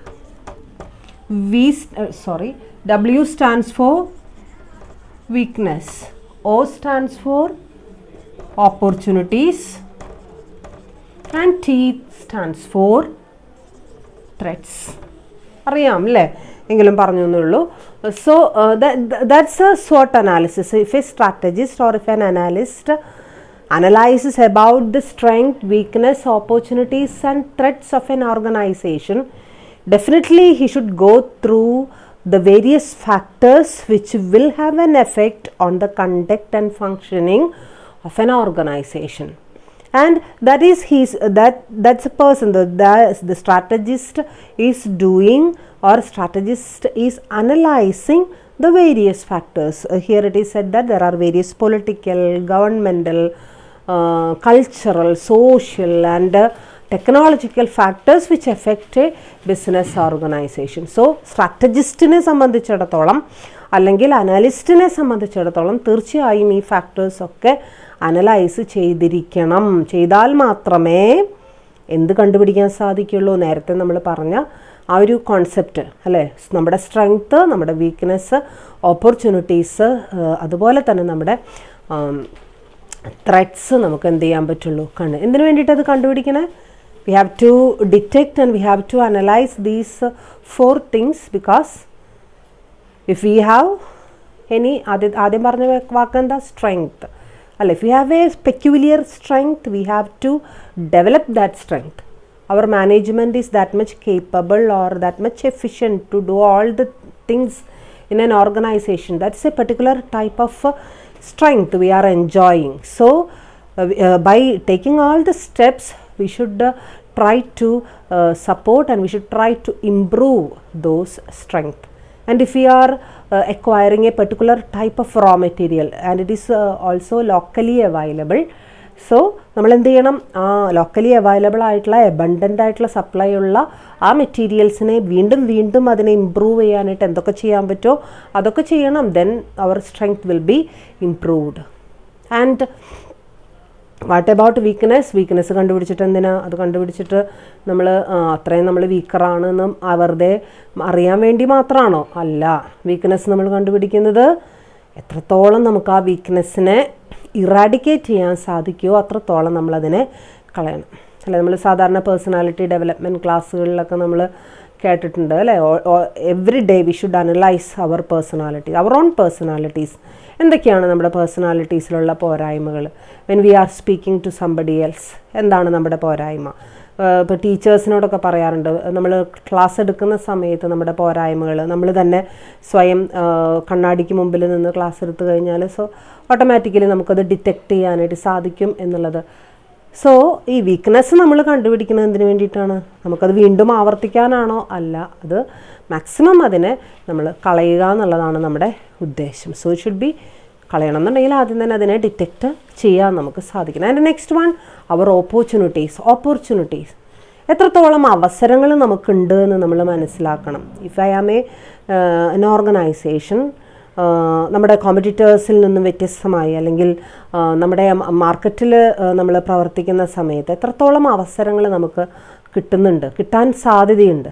W stands for weakness. O stands for opportunities and T stands for threats. അറിയാം അല്ലേ? എങ്കിലും പറഞ്ഞു എന്നുള്ളൂ. That's a SWOT analysis. If a strategist or if an analyst analyzes about the strength, weakness, opportunities and threats of an organization, definitely he should go through the various factors which will have an effect on the conduct and functioning of an organization. And that is that's a person, the strategist is doing, or strategist is analyzing the various factors. Here it is said that there are various political, governmental, cultural, social and technological factors which affect a business organization. So സ്ട്രാറ്റജിസ്റ്റിനെ സംബന്ധിച്ചിടത്തോളം അല്ലെങ്കിൽ അനലിസ്റ്റിനെ സംബന്ധിച്ചിടത്തോളം തീർച്ചയായും ഈ factors ഒക്കെ analyse ചെയ്താൽ മാത്രമേ എന്ത് കണ്ടുപിടിക്കാൻ സാധിക്കുള്ളൂ? നേരത്തെ നമ്മൾ പറഞ്ഞ ആ ഒരു കോൺസെപ്റ്റ് അല്ലേ, നമ്മുടെ സ്ട്രെങ്ത്ത്, നമ്മുടെ വീക്ക്നെസ്, ഓപ്പർച്യൂണിറ്റീസ്, അതുപോലെ തന്നെ നമ്മുടെ ത്രെറ്റ്സ് നമുക്ക് എന്ത് ചെയ്യാൻ പറ്റുള്ളൂ? എന്തിനു വേണ്ടിയിട്ട് അത് കണ്ടുപിടിക്കണേ? We have to detect and we have to analyze these 4 things, because if we have any ആദ്യം പറഞ്ഞ വാക്കെന്താ? സ്ട്രെങ്ത് അല്ല. if we have a peculiar strength, we have to develop that strength. Our management is that much capable or that much efficient to do all the things in an organization. That's a particular type of strength we are enjoying. So by taking all the steps, we should try to support and we should try to improve those strength. And if we are acquiring a particular type of raw material and it is also locally available, so നമ്മൾ എന്ത് ചെയ്യണം? ആ locally available ആയിട്ടുള്ള എബണ്ടൻ്റ് ആയിട്ടുള്ള supply ഉള്ള ആ മെറ്റീരിയൽസിനെ വീണ്ടും അതിനെ ഇമ്പ്രൂവ് ചെയ്യാനായിട്ട് എന്തൊക്കെ ചെയ്യാൻ പറ്റുമോ അതൊക്കെ ചെയ്യണം. ദെൻ അവർ strength will be improved. And what about weakness കണ്ടുപിടിച്ചിട്ട് എന്തിനാ? അത് കണ്ടുപിടിച്ചിട്ട് നമ്മൾ അത്രയും നമ്മൾ വീക്കറാണെന്നും വെറുതെ അറിയാൻ വേണ്ടി മാത്രമാണോ? അല്ല. വീക്ക്നെസ് നമ്മൾ കണ്ടുപിടിക്കുന്നത് എത്രത്തോളം നമുക്ക് ആ വീക്ക്നെസ്സിനെ ഇറാഡിക്കേറ്റ് ചെയ്യാൻ സാധിക്കുമോ അത്രത്തോളം നമ്മളതിനെ കളയണം അല്ലേ. നമ്മൾ സാധാരണ പേഴ്സണാലിറ്റി ഡെവലപ്മെൻറ്റ് ക്ലാസ്സുകളിലൊക്കെ നമ്മൾ കേട്ടിട്ടുണ്ട് അല്ലേ. Every day we should analyse our own personalities. എന്തൊക്കെയാണ് നമ്മുടെ പേഴ്സണാലിറ്റീസിലുള്ള പോരായ്മകൾ? When we are speaking to somebody else, എന്താണ് നമ്മുടെ പോരായ്മ? ഇപ്പോൾ ടീച്ചേഴ്സിനോടൊക്കെ പറയാറുണ്ട്, നമ്മൾ ക്ലാസ് എടുക്കുന്ന സമയത്ത് നമ്മുടെ പോരായ്മകൾ നമ്മൾ തന്നെ സ്വയം കണ്ണാടിക്ക് മുമ്പിൽ നിന്ന് ക്ലാസ് എടുത്തു കഴിഞ്ഞാൽ ഓട്ടോമാറ്റിക്കലി നമുക്കത് ഡിറ്റക്റ്റ് ചെയ്യാനായിട്ട് സാധിക്കും എന്നുള്ളത്. സോ ഈ വീക്ക്നെസ് നമ്മൾ കണ്ടുപിടിക്കുന്നത് എന്തിനു വേണ്ടിയിട്ടാണ്? നമുക്കത് വീണ്ടും ആവർത്തിക്കാനാണോ? അല്ല, അത് മാക്സിമം അതിനെ നമ്മൾ കളയുക എന്നുള്ളതാണ് നമ്മുടെ ഉദ്ദേശം. സോ ഇറ്റ് ഷുഡ് ബി കളയണം എന്നുണ്ടെങ്കിൽ ആദ്യം തന്നെ അതിനെ ഡിറ്റക്റ്റ് ചെയ്യാൻ നമുക്ക് സാധിക്കണം. And next one, our opportunities. എത്രത്തോളം അവസരങ്ങൾ നമുക്കുണ്ട് എന്ന് നമ്മൾ മനസ്സിലാക്കണം. If I am an organisation, നമ്മുടെ കോമ്പറ്റീറ്റേഴ്സിൽ നിന്നും വ്യത്യസ്തമായി അല്ലെങ്കിൽ നമ്മുടെ മാർക്കറ്റിൽ നമ്മൾ പ്രവർത്തിക്കുന്ന സമയത്ത് എത്രത്തോളം അവസരങ്ങൾ നമുക്ക് കിട്ടാൻ സാധ്യതയുണ്ട്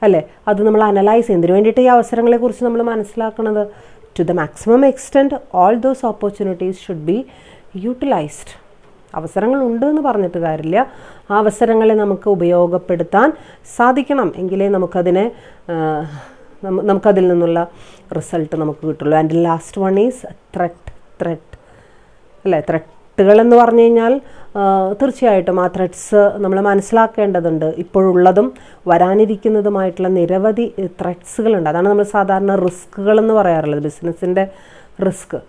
അല്ലേ. അത് നമ്മൾ അനലൈസ് എന്തിനു വേണ്ടിയിട്ട് ഈ അവസരങ്ങളെക്കുറിച്ച് നമ്മൾ മനസ്സിലാക്കുന്നത്? To the maximum extent all those opportunities should be utilised. അവസരങ്ങളുണ്ട് എന്ന് പറഞ്ഞിട്ട് കാര്യമില്ല, ആ അവസരങ്ങളെ നമുക്ക് ഉപയോഗപ്പെടുത്താൻ സാധിക്കണം. എങ്കിലേ നമുക്കതിൽ നിന്നുള്ള റിസൾട്ട് നമുക്ക് കിട്ടുള്ളൂ. And last one is threat അല്ലേ. ത്രെട്ടുകളെന്ന് പറഞ്ഞു കഴിഞ്ഞാൽ തീർച്ചയായിട്ടും ആ ത്രെറ്റ്സ് നമ്മൾ മനസ്സിലാക്കേണ്ടതുണ്ട്. ഇപ്പോഴുള്ളതും വരാനിരിക്കുന്നതുമായിട്ടുള്ള നിരവധി ത്രെറ്റ്സുകളുണ്ട്. അതാണ് നമ്മൾ സാധാരണ റിസ്കുകളെന്ന് പറയാറുള്ളത്, ബിസിനസ്സിൻ്റെ റിസ്ക്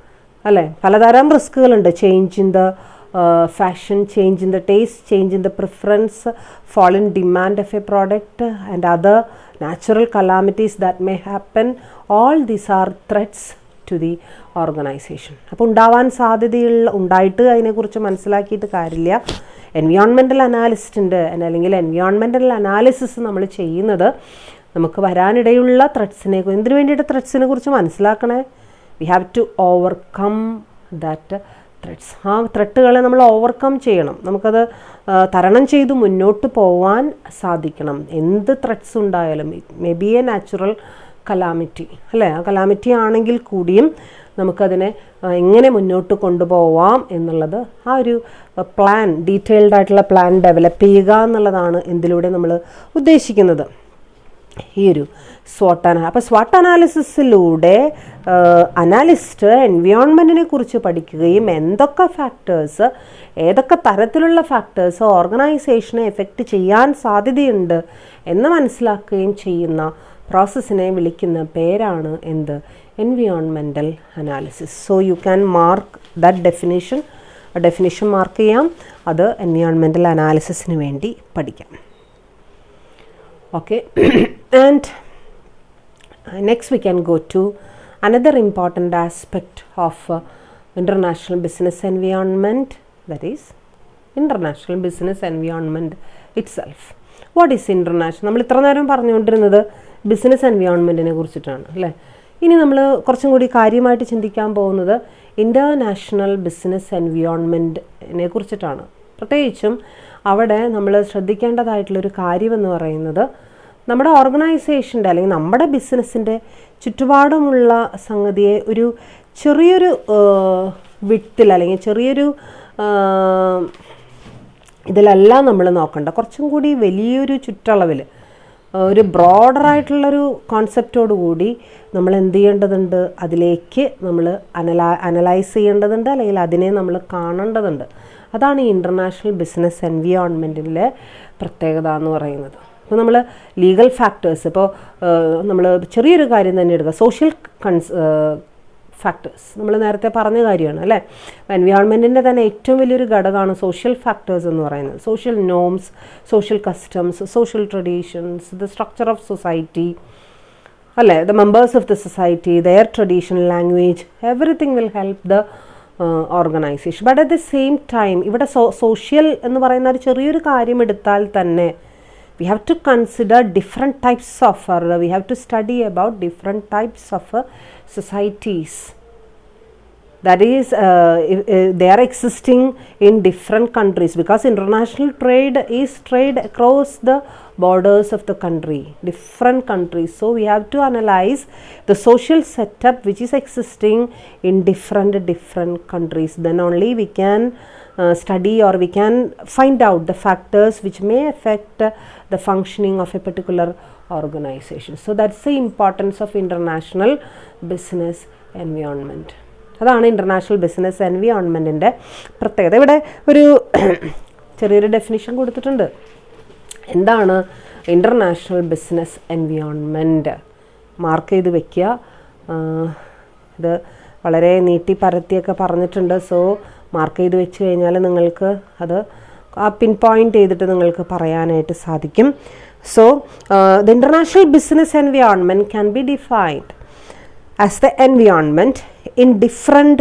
അല്ലേ. പലതരം റിസ്കുകളുണ്ട്. Change in the fashion, change in the taste, change in the preference, fall in demand of a product and other natural calamities that may happen. All these are threats to the organization. അപ്പോൾ ഉണ്ടാവാൻ ഉണ്ടായിട്ട് അതിനെക്കുറിച്ച് മനസ്സിലാക്കിയിട്ട് കാര്യമില്ല. Environmental അനാലിസ്റ്റിൻ്റെ അല്ലെങ്കിൽ environmental analysis നമ്മൾ ചെയ്യുന്നത് നമുക്ക് വരാനിടയുള്ള ത്രെറ്റ്സിനെ, എന്തിനു വേണ്ടിയിട്ട് ത്രെറ്റ്സിനെ കുറിച്ച് മനസ്സിലാക്കണേ? We have to overcome that threats. ആ ത്രെട്ടുകളെ നമ്മൾ ഓവർകം ചെയ്യണം. നമുക്കത് തരണം ചെയ്ത് മുന്നോട്ട് പോവാൻ സാധിക്കണം. എന്ത് ത്രെറ്റ്സ് ഉണ്ടായാലും, may be A natural calamity അല്ലേ, ആ കലാമിറ്റി ആണെങ്കിൽ കൂടിയും നമുക്കതിനെ എങ്ങനെ മുന്നോട്ട് കൊണ്ടുപോവാം എന്നുള്ളത് ആ ഒരു പ്ലാൻ, ഡീറ്റെയിൽഡ് ആയിട്ടുള്ള പ്ലാൻ ഡെവലപ്പ് ചെയ്യുക എന്നുള്ളതാണ് എന്തിലൂടെ നമ്മൾ ഉദ്ദേശിക്കുന്നത്. ഈ ഒരു അപ്പോൾ SWOT അനാലിസിസിലൂടെ അനാലിസ്റ്റ് എൻവയോൺമെൻറ്റിനെ കുറിച്ച് പഠിക്കുകയും എന്തൊക്കെ ഫാക്ടേഴ്സ്, ഏതൊക്കെ തരത്തിലുള്ള ഫാക്ടേഴ്സ് ഓർഗനൈസേഷനെ എഫക്റ്റ് ചെയ്യാൻ സാധ്യതയുണ്ട് എന്ന് മനസ്സിലാക്കുകയും ചെയ്യുന്ന പ്രോസസ്സിനെ വിളിക്കുന്ന പേരാണ് എന്ത്? Environmental analysis. So you can mark that definition mark ചെയ്യാം. അത് എൻവയോൺമെൻറ്റൽ അനാലിസിസിന് വേണ്ടി പഠിക്കാം. Okay. And next we can go to another important aspect of international business environment, that is international business environment itself. What is international? നമ്മൾ ഇത്ര നേരം പറഞ്ഞുകൊണ്ടിരുന്നത് business എൻവയോൺമെൻറ്റിനെ കുറിച്ചിട്ടാണ് അല്ലേ. ഇനി നമ്മൾ കുറച്ചും കൂടി കാര്യമായിട്ട് ചിന്തിക്കാൻ പോകുന്നത് ഇൻ്റർനാഷണൽ ബിസിനസ് എൻവയോൺമെൻറ്റിനെ കുറിച്ചിട്ടാണ്. പ്രത്യേകിച്ചും അവിടെ നമ്മൾ ശ്രദ്ധിക്കേണ്ടതായിട്ടുള്ളൊരു കാര്യമെന്ന് പറയുന്നത് നമ്മുടെ ഓർഗനൈസേഷൻ്റെ അല്ലെങ്കിൽ നമ്മുടെ ബിസിനസ്സിൻ്റെ ചുറ്റുപാടുമുള്ള സംഗതിയെ ഒരു ചെറിയൊരു വിട്ടിൽ അല്ലെങ്കിൽ ചെറിയൊരു ഇതിലല്ല നമ്മൾ നോക്കേണ്ട, കുറച്ചും കൂടി വലിയൊരു ചുറ്റളവിൽ ഒരു ബ്രോഡറായിട്ടുള്ളൊരു കോൺസെപ്റ്റോടു കൂടി നമ്മൾ എന്ത് ചെയ്യേണ്ടതുണ്ട്, അതിലേക്ക് നമ്മൾ അനലൈസ് ചെയ്യേണ്ടതുണ്ട്, അല്ലെങ്കിൽ അതിനെ നമ്മൾ കാണേണ്ടതുണ്ട്. അതാണ് ഈ ഇൻ്റർനാഷണൽ ബിസിനസ് എൻവയോൺമെൻറ്റിലെ പ്രത്യേകത എന്ന് പറയുന്നത്. ഇപ്പോൾ നമ്മൾ ലീഗൽ ഫാക്ടേഴ്സ്, ഇപ്പോൾ നമ്മൾ ചെറിയൊരു കാര്യം തന്നെ എടുക്കുക, സോഷ്യൽ ഫാക്ടേഴ്സ് നമ്മൾ നേരത്തെ പറഞ്ഞ കാര്യമാണ് അല്ലേ. എൻവയോൺമെൻറ്റിൻ്റെ തന്നെ ഏറ്റവും വലിയൊരു ഘടകമാണ് സോഷ്യൽ ഫാക്ടേഴ്സ് എന്ന് പറയുന്നത്. Social norms, social customs, social traditions, the structure of society അല്ലേ, the members of the society, their traditional language, everything will help the organisation. But at the same time ഇവിടെ സോഷ്യൽ എന്ന് പറയുന്ന ഒരു ചെറിയൊരു കാര്യം എടുത്താൽ തന്നെ we have to consider different types of, we have to study about different types of societies. That is, they are existing in different countries, because international trade is trade across the borders of the country, different countries. So we have to analyze the social setup which is existing in different countries. Then only we can study, or we can find out the factors which may affect the functioning of a particular organization. So that's the importance of international business environment. അതാണ് international business എൻവയോൺമെൻറ്റിൻ്റെ പ്രത്യേകത. ഇവിടെ ഒരു ചെറിയൊരു definition കൊടുത്തിട്ടുണ്ട്. എന്താണ് international business environment? Mark ചെയ്ത് വയ്ക്കുക. ഇത് വളരെ നീട്ടി പരത്തിയൊക്കെ പറഞ്ഞിട്ടുണ്ട്. സോ മാർക്ക് ചെയ്ത് വെച്ച് കഴിഞ്ഞാൽ നിങ്ങൾക്ക് അത് പിൻ പോയിൻ്റ് ചെയ്തിട്ട് നിങ്ങൾക്ക് പറയാനായിട്ട് സാധിക്കും. So the international business environment can be defined as the environment in different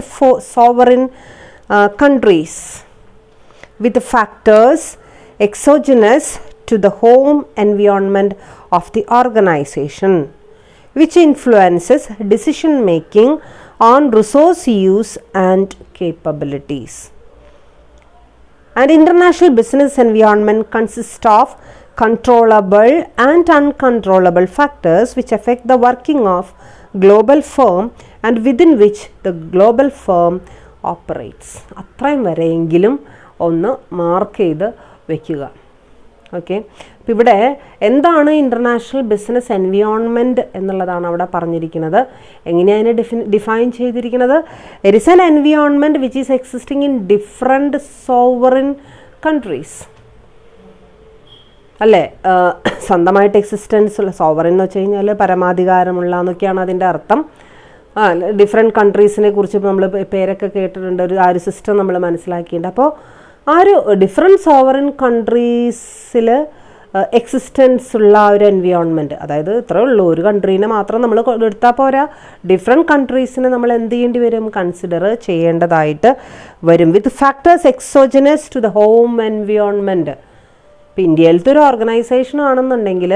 sovereign countries with factors exogenous to the home environment of the organization, which influences decision making on resource use and capabilities. An international business environment consists of controllable and uncontrollable factors which affect the working of global firm and within which the global firm operates. അത്രയും വരെയെങ്കിലും ഒന്ന് mark ചെയ്ത് വയ്ക്കുക. Okay, അപ്പോൾ ഇവിടെ എന്താണ് international business environment എന്നുള്ളതാണ് അവിടെ പറഞ്ഞിരിക്കുന്നത്. എങ്ങനെയാണ് ഡിഫൈൻ ചെയ്തിരിക്കുന്നത്? It is an environment which is existing in different sovereign countries അല്ലേ. സ്വന്തമായിട്ട് എക്സിസ്റ്റൻസ് ഉള്ള, സോവറിൻ എന്ന് വെച്ച് കഴിഞ്ഞാൽ പരമാധികാരമുള്ള എന്നൊക്കെയാണ് അതിൻ്റെ അർത്ഥം. ഡിഫറെൻറ്റ് കൺട്രീസിനെ കുറിച്ച് നമ്മൾ പേരൊക്കെ കേട്ടിട്ടുണ്ട്. ആ ഒരു സിസ്റ്റം നമ്മൾ മനസ്സിലാക്കിയിട്ടുണ്ട്. അപ്പോൾ ആ ഒരു ഡിഫറെൻറ്റ് സോവറിൻ കൺട്രീസിൽ എക്സിസ്റ്റൻസ് ഉള്ള ഒരു എൻവയോൺമെൻറ്റ്, അതായത് ഇത്രയേ ഉള്ളൂ, ഒരു കൺട്രീനെ മാത്രം നമ്മൾ എടുത്താൽ പോരാ, ഡിഫറെൻറ്റ് കൺട്രീസിനെ നമ്മൾ എന്ത് ചെയ്യേണ്ടി വരും, കൺസിഡർ ചെയ്യേണ്ടതായിട്ട് വരും. With factors exogenous to the home environment. ഇപ്പോൾ ഇന്ത്യയിലത്തെ ഒരു ഓർഗനൈസേഷൻ ആണെന്നുണ്ടെങ്കിൽ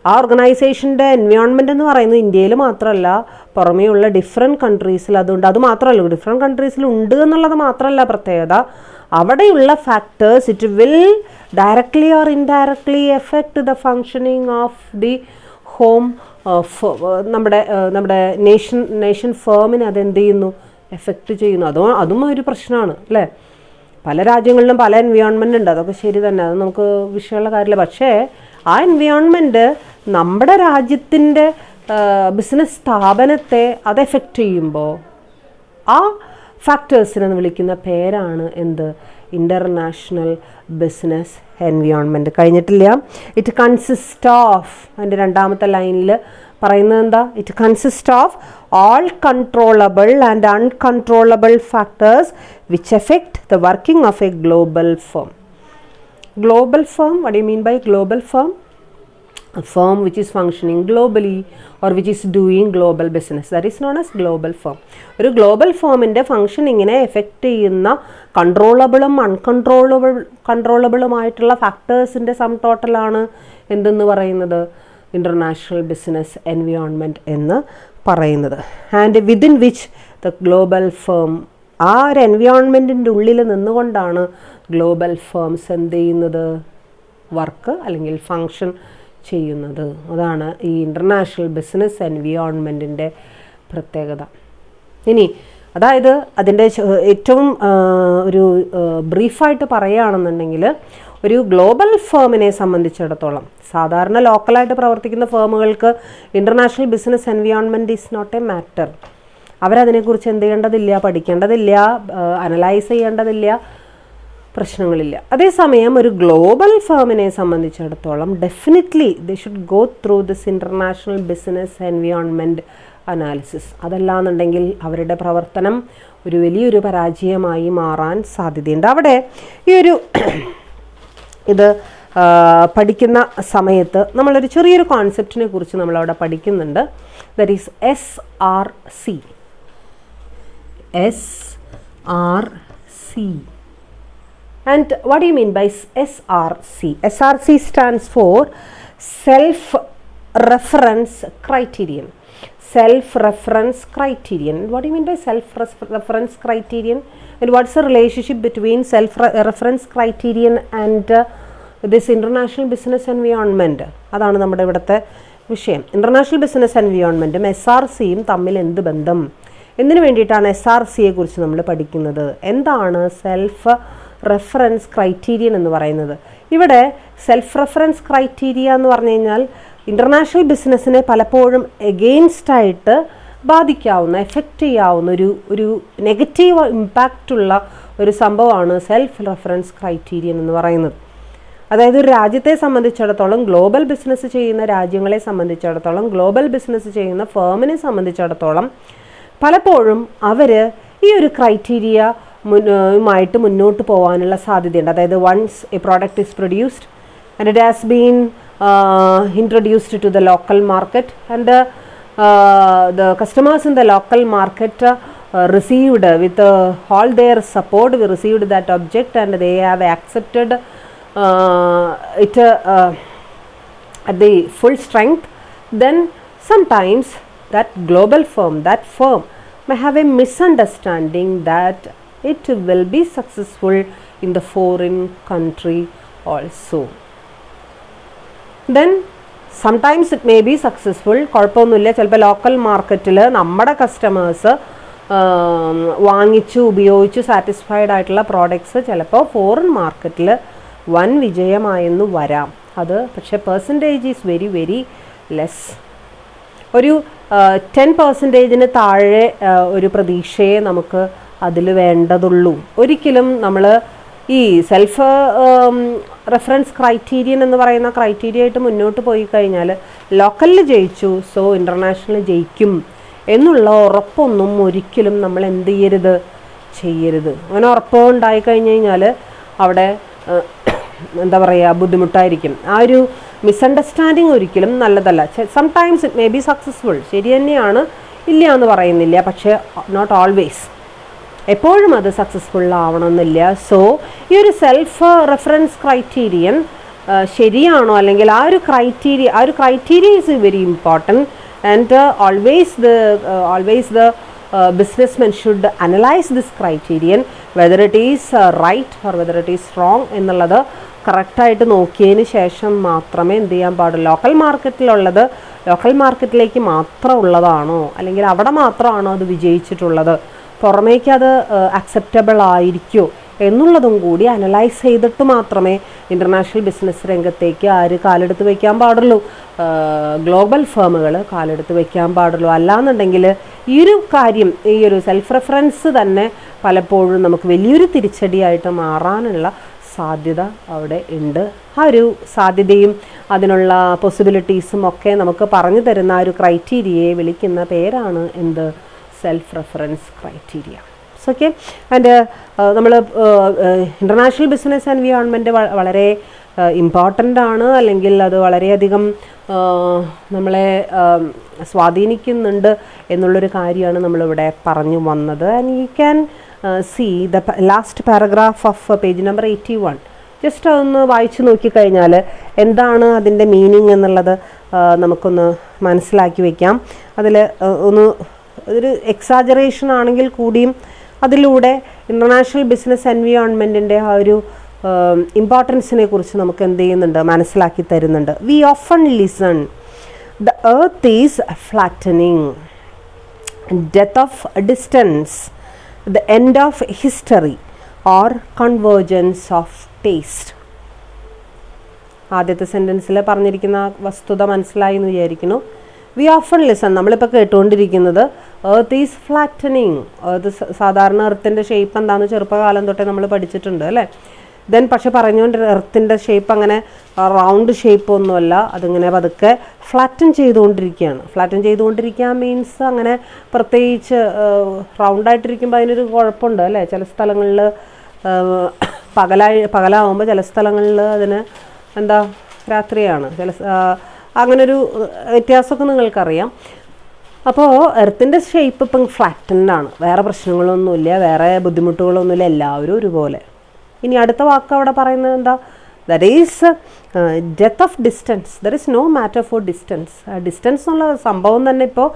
ആ ഓർഗനൈസേഷൻ്റെ എൻവയോൺമെൻറ്റ് എന്ന് പറയുന്നത് ഇന്ത്യയിൽ മാത്രമല്ല, പുറമേയുള്ള ഡിഫറെൻറ്റ് കൺട്രീസിൽ അതുണ്ട്. അത് മാത്രമല്ല, ഡിഫറെൻറ്റ് കൺട്രീസിൽ ഉണ്ട് എന്നുള്ളത് മാത്രമല്ല പ്രത്യേകത, അവിടെയുള്ള factors it will directly or indirectly effect the functioning of the home, നമ്മുടെ നേഷൻ ഫേമിനെ അതെന്ത് ചെയ്യുന്നു, എഫക്റ്റ് ചെയ്യുന്നു. അതും ഒരു പ്രശ്നമാണ് അല്ലേ. പല രാജ്യങ്ങളിലും പല എൻവയോൺമെൻ്റ് ഉണ്ട്, അതൊക്കെ ശരി തന്നെ, അത് നമുക്ക് വിഷയമുള്ള കാര്യമില്ല. പക്ഷേ ആ എൻവയോൺമെൻറ്റ് നമ്മുടെ രാജ്യത്തിൻ്റെ ബിസിനസ് സ്ഥാപനത്തെ അത് എഫക്റ്റ് ചെയ്യുമ്പോൾ ആ ഫാക്ടേഴ്സിനെ വിളിക്കുന്ന പേരാണ് എന്ത്? International business environment. കഴിഞ്ഞിട്ടില്ല. ഇറ്റ് കൺസിസ്റ്റ് ഓഫ്, അതിൻ്റെ രണ്ടാമത്തെ ലൈനിൽ പറയുന്നത് എന്താ? It consist of all controllable and uncontrollable factors which affect the working of a global firm. Global firm, what do you mean by global firm? A firm which is functioning globally or which is doing global business, that is known as global firm. ഒരു global ഫേമിൻ്റെ ഫങ്ഷനിങ്ങിനെ effect ചെയ്യുന്ന കൺട്രോളബിളും കൺട്രോളബിളുമായിട്ടുള്ള ഫാക്ടേഴ്സിൻ്റെ some ടോട്ടലാണ് എന്തെന്ന് പറയുന്നത്? International business environment എന്ന് പറയുന്നത്. And within which the global firm, ആ ഒരു എൻവയോൺമെൻറ്റിൻ്റെ ഉള്ളിൽ നിന്നുകൊണ്ടാണ് ഗ്ലോബൽ ഫേംസ് എന്ത് ചെയ്യുന്നത്? വർക്ക് അല്ലെങ്കിൽ ഫങ്ഷൻ ചെയ്യുന്നത്. അതാണ് ഈ ഇൻ്റർനാഷണൽ ബിസിനസ് എൻവയോൺമെൻറ്റിൻ്റെ പ്രത്യേകത. ഇനി അതായത് അതിൻ്റെ ഏറ്റവും ഒരു ബ്രീഫായിട്ട് പറയുകയാണെന്നുണ്ടെങ്കിൽ, ഒരു ഗ്ലോബൽ ഫേമിനെ സംബന്ധിച്ചിടത്തോളം സാധാരണ ലോക്കലായിട്ട് പ്രവർത്തിക്കുന്ന ഫേമുകൾക്ക് international business environment is not a matter. അവരതിനെക്കുറിച്ച് എന്ത് ചെയ്യേണ്ടതില്ല, പഠിക്കേണ്ടതില്ല, അനലൈസ് ചെയ്യേണ്ടതില്ല, പ്രശ്നങ്ങളില്ല. അതേസമയം ഒരു ഗ്ലോബൽ ഫേമിനെ സംബന്ധിച്ചിടത്തോളം definitely they should go through this international business environment analysis. അതല്ലാന്നുണ്ടെങ്കിൽ അവരുടെ പ്രവർത്തനം ഒരു വലിയൊരു പരാജയമായി മാറാൻ സാധ്യതയുണ്ട്. അവിടെ ഈ ഒരു ഇത് പഠിക്കുന്ന സമയത്ത് നമ്മളൊരു ചെറിയൊരു കോൺസെപ്റ്റിനെ കുറിച്ച് നമ്മളവിടെ പഠിക്കുന്നുണ്ട്. That is SRC. And what do you mean by SRC? SRC stands for Self-Reference Criterion. Self-Reference Criterion. What do you mean by Self-Reference Criterion? And what's the relationship between Self-Reference Criterion and this International Business Environment? അതാണ് നമ്മുടെ ഇവിടുത്തെ വിഷയം. International business എൻവയോൺമെൻറ്റും SRCയും തമ്മിൽ എന്ത് ബന്ധം? എന്തിനു വേണ്ടിയിട്ടാണ് SRCയെ കുറിച്ച് നമ്മൾ പഠിക്കുന്നത്? എന്താണ് സെൽഫ് റെഫറൻസ് ക്രൈറ്റീരിയൻ എന്ന് പറയുന്നത്? ഇവിടെ സെൽഫ് റെഫറൻസ് ക്രൈറ്റീരിയ എന്ന് പറഞ്ഞു കഴിഞ്ഞാൽ ഇൻ്റർനാഷണൽ ബിസിനസ്സിനെ പലപ്പോഴും എഗെയിൻസ്റ്റായിട്ട് ബാധിക്കാവുന്ന, എഫക്റ്റ് ചെയ്യാവുന്ന ഒരു നെഗറ്റീവ് ഇമ്പാക്റ്റുള്ള ഒരു സംഭവമാണ് സെൽഫ് റെഫറൻസ് ക്രൈറ്റീരിയൻ എന്ന് പറയുന്നത്. അതായത് ഒരു രാജ്യത്തെ സംബന്ധിച്ചിടത്തോളം, ഗ്ലോബൽ ബിസിനസ് ചെയ്യുന്ന രാജ്യങ്ങളെ സംബന്ധിച്ചിടത്തോളം, ഗ്ലോബൽ ബിസിനസ് ചെയ്യുന്ന ഫേമിനെ സംബന്ധിച്ചിടത്തോളം പലപ്പോഴും അവർ ഈ ഒരു ക്രൈറ്റീരിയ ായിട്ട് മുന്നോട്ട് പോകാനുള്ള സാധ്യതയുണ്ട്. അതായത് once a product is produced and it has been introduced to the local market, and the customers in the local market received with all their support, we received that object and they have accepted it at the full strength. Then sometimes that global firm, that firm may have a misunderstanding that it will be successful in the foreign country also. Then sometimes it may be successful. കുഴപ്പമൊന്നുമില്ല, ചിലപ്പോൾ local മാർക്കറ്റിൽ നമ്മുടെ customers വാങ്ങിച്ചു ഉപയോഗിച്ചു satisfied ആയിട്ടുള്ള products ചിലപ്പോൾ foreign മാർക്കറ്റിൽ വൻ വിജയമായെന്ന് വരാം. അത് പക്ഷേ percentage is very very less. ഒരു 10% താഴെ ഒരു പ്രതീക്ഷയെ നമുക്ക് അതിൽ വേണ്ടതുള്ളൂ. ഒരിക്കലും നമ്മൾ ഈ സെൽഫ് റെഫറൻസ് ക്രൈറ്റീരിയൻ എന്ന് പറയുന്ന ക്രൈറ്റീരിയ ആയിട്ട് മുന്നോട്ട് പോയി കഴിഞ്ഞാൽ ലോക്കലിൽ ജയിച്ചു, സോ ഇൻ്റർനാഷണൽ ജയിക്കും എന്നുള്ള ഉറപ്പൊന്നും ഒരിക്കലും നമ്മൾ എന്ത് ചെയ്യരുത്. അങ്ങനെ ഉറപ്പ് ഉണ്ടായിക്കഴിഞ്ഞ് കഴിഞ്ഞാൽ അവിടെ എന്താ പറയുക, ബുദ്ധിമുട്ടായിരിക്കും. ആ ഒരു മിസ്അണ്ടർസ്റ്റാൻഡിങ് ഒരിക്കലും നല്ലതല്ല. Sometimes it may B successful, ശരി തന്നെയാണ്, ഇല്ല എന്ന് പറയുന്നില്ല, പക്ഷേ നോട്ട് ഓൾവേസ്, എപ്പോഴും അത് സക്സസ്ഫുൾ ആവണമെന്നില്ല. സോ ഈ ഒരു സെൽഫ് റെഫറൻസ് ക്രൈറ്റീരിയൻ ശരിയാണോ, അല്ലെങ്കിൽ ആ ഒരു criteria is very important. And always the businessman should analyze this criterion whether it is right or whether it is wrong എന്നുള്ളത് കറക്റ്റായിട്ട് നോക്കിയതിന് ശേഷം മാത്രമേ എന്ത് ചെയ്യാൻ പാടുള്ളൂ. ലോക്കൽ മാർക്കറ്റിലുള്ളത് ലോക്കൽ മാർക്കറ്റിലേക്ക് മാത്രം ഉള്ളതാണോ, അല്ലെങ്കിൽ അവിടെ മാത്രമാണോ അത് വിജയിച്ചിട്ടുള്ളത്, പുറമേക്ക് അത് അക്സെപ്റ്റബിൾ ആയിരിക്കുമോ എന്നുള്ളതും കൂടി അനലൈസ് ചെയ്തിട്ട് മാത്രമേ ഇൻ്റർനാഷണൽ ബിസിനസ് രംഗത്തേക്ക് ആര് കാലെടുത്ത് വയ്ക്കാൻ പാടുള്ളൂ, ഗ്ലോബൽ ഫേമുകൾ കാലെടുത്ത് വയ്ക്കാൻ പാടുള്ളൂ. അല്ലാന്നുണ്ടെങ്കിൽ ഈ ഒരു കാര്യം, ഈ ഒരു സെൽഫ് റെഫറൻസ് തന്നെ പലപ്പോഴും നമുക്ക് വലിയൊരു തിരിച്ചടിയായിട്ട് മാറാനുള്ള സാധ്യത അവിടെ ഉണ്ട്. ആ ഒരു സാധ്യതയും അതിനുള്ള പോസിബിലിറ്റീസും ഒക്കെ നമുക്ക് പറഞ്ഞു തരുന്ന ആ ഒരു ക്രൈറ്റീരിയയെ വിളിക്കുന്ന പേരാണ് എന്ത്, self reference criteria. Okay. And നമ്മൾ ഇൻ്റർനാഷണൽ ബിസിനസ് എൻവയോൺമെൻറ്റ് വളരെ ഇമ്പോർട്ടൻ്റ് ആണ്, അല്ലെങ്കിൽ അത് വളരെയധികം നമ്മളെ സ്വാധീനിക്കുന്നുണ്ട് എന്നുള്ളൊരു കാര്യമാണ് നമ്മളിവിടെ പറഞ്ഞു വന്നത്. And you can see the last paragraph of page number 81. Just അതൊന്ന് വായിച്ചു നോക്കിക്കഴിഞ്ഞാൽ എന്താണ് അതിൻ്റെ മീനിങ് എന്നുള്ളത് നമുക്കൊന്ന് മനസ്സിലാക്കി വയ്ക്കാം. അതിൽ ഒരു എക്സാജറേഷൻ ആണെങ്കിൽ കൂടിയും അതിലൂടെ ഇൻ്റർനാഷണൽ ബിസിനസ് എൻവയോൺമെൻറ്റിൻ്റെ ആ ഒരു ഇമ്പോർട്ടൻസിനെ കുറിച്ച് നമുക്ക് എന്ത് ചെയ്യുന്നുണ്ട്, മനസ്സിലാക്കി തരുന്നുണ്ട്. We often listen the earth is flattening, death of distance, the end of history or convergence of taste. ആദ്യത്തെ സെൻറ്റൻസിൽ പറഞ്ഞിരിക്കുന്ന വസ്തുത മനസ്സിലായി എന്ന് വിചാരിക്കുന്നു. വി ഓഫൺ ലിസൺ, നമ്മളിപ്പോൾ കേട്ടുകൊണ്ടിരിക്കുന്നത് എർത്ത് ഈസ് ഫ്ലാറ്റനിങ്. എർത്ത് സാധാരണ എർത്തിൻ്റെ ഷേപ്പ് എന്താണെന്ന് ചെറുപ്പകാലം തൊട്ടേ നമ്മൾ പഠിച്ചിട്ടുണ്ട് അല്ലേ. ദെൻ പക്ഷെ പറഞ്ഞുകൊണ്ട് എർത്തിൻ്റെ ഷേപ്പ് അങ്ങനെ റൗണ്ട് ഷേപ്പ് ഒന്നുമല്ല, അതിങ്ങനെ പതുക്കെ ഫ്ലാറ്റൻ ചെയ്തുകൊണ്ടിരിക്കുകയാണ്. ഫ്ലാറ്റൻ ചെയ്തുകൊണ്ടിരിക്കുക മീൻസ് അങ്ങനെ പ്രത്യേകിച്ച് റൗണ്ടായിട്ടിരിക്കുമ്പോൾ അതിനൊരു കുഴപ്പമുണ്ട് അല്ലേ. ചില സ്ഥലങ്ങളിൽ പകലാവുമ്പോൾ ചില സ്ഥലങ്ങളിൽ അതിന് എന്താ രാത്രിയാണ്, അങ്ങനൊരു വ്യത്യാസമൊക്കെ നിങ്ങൾക്കറിയാം. അപ്പോൾ എർത്തിൻ്റെ ഷേപ്പ് ഇപ്പം ഫ്ലാറ്റൻഡാണ്, വേറെ പ്രശ്നങ്ങളൊന്നുമില്ല, വേറെ ബുദ്ധിമുട്ടുകളൊന്നുമില്ല, എല്ലാവരും ഒരുപോലെ. ഇനി അടുത്ത വാക്ക് അവിടെ പറയുന്നത് എന്താ, that is death of distance. There is no matter for distance. Distance എന്നുള്ള സംഭവം തന്നെ ഇപ്പോൾ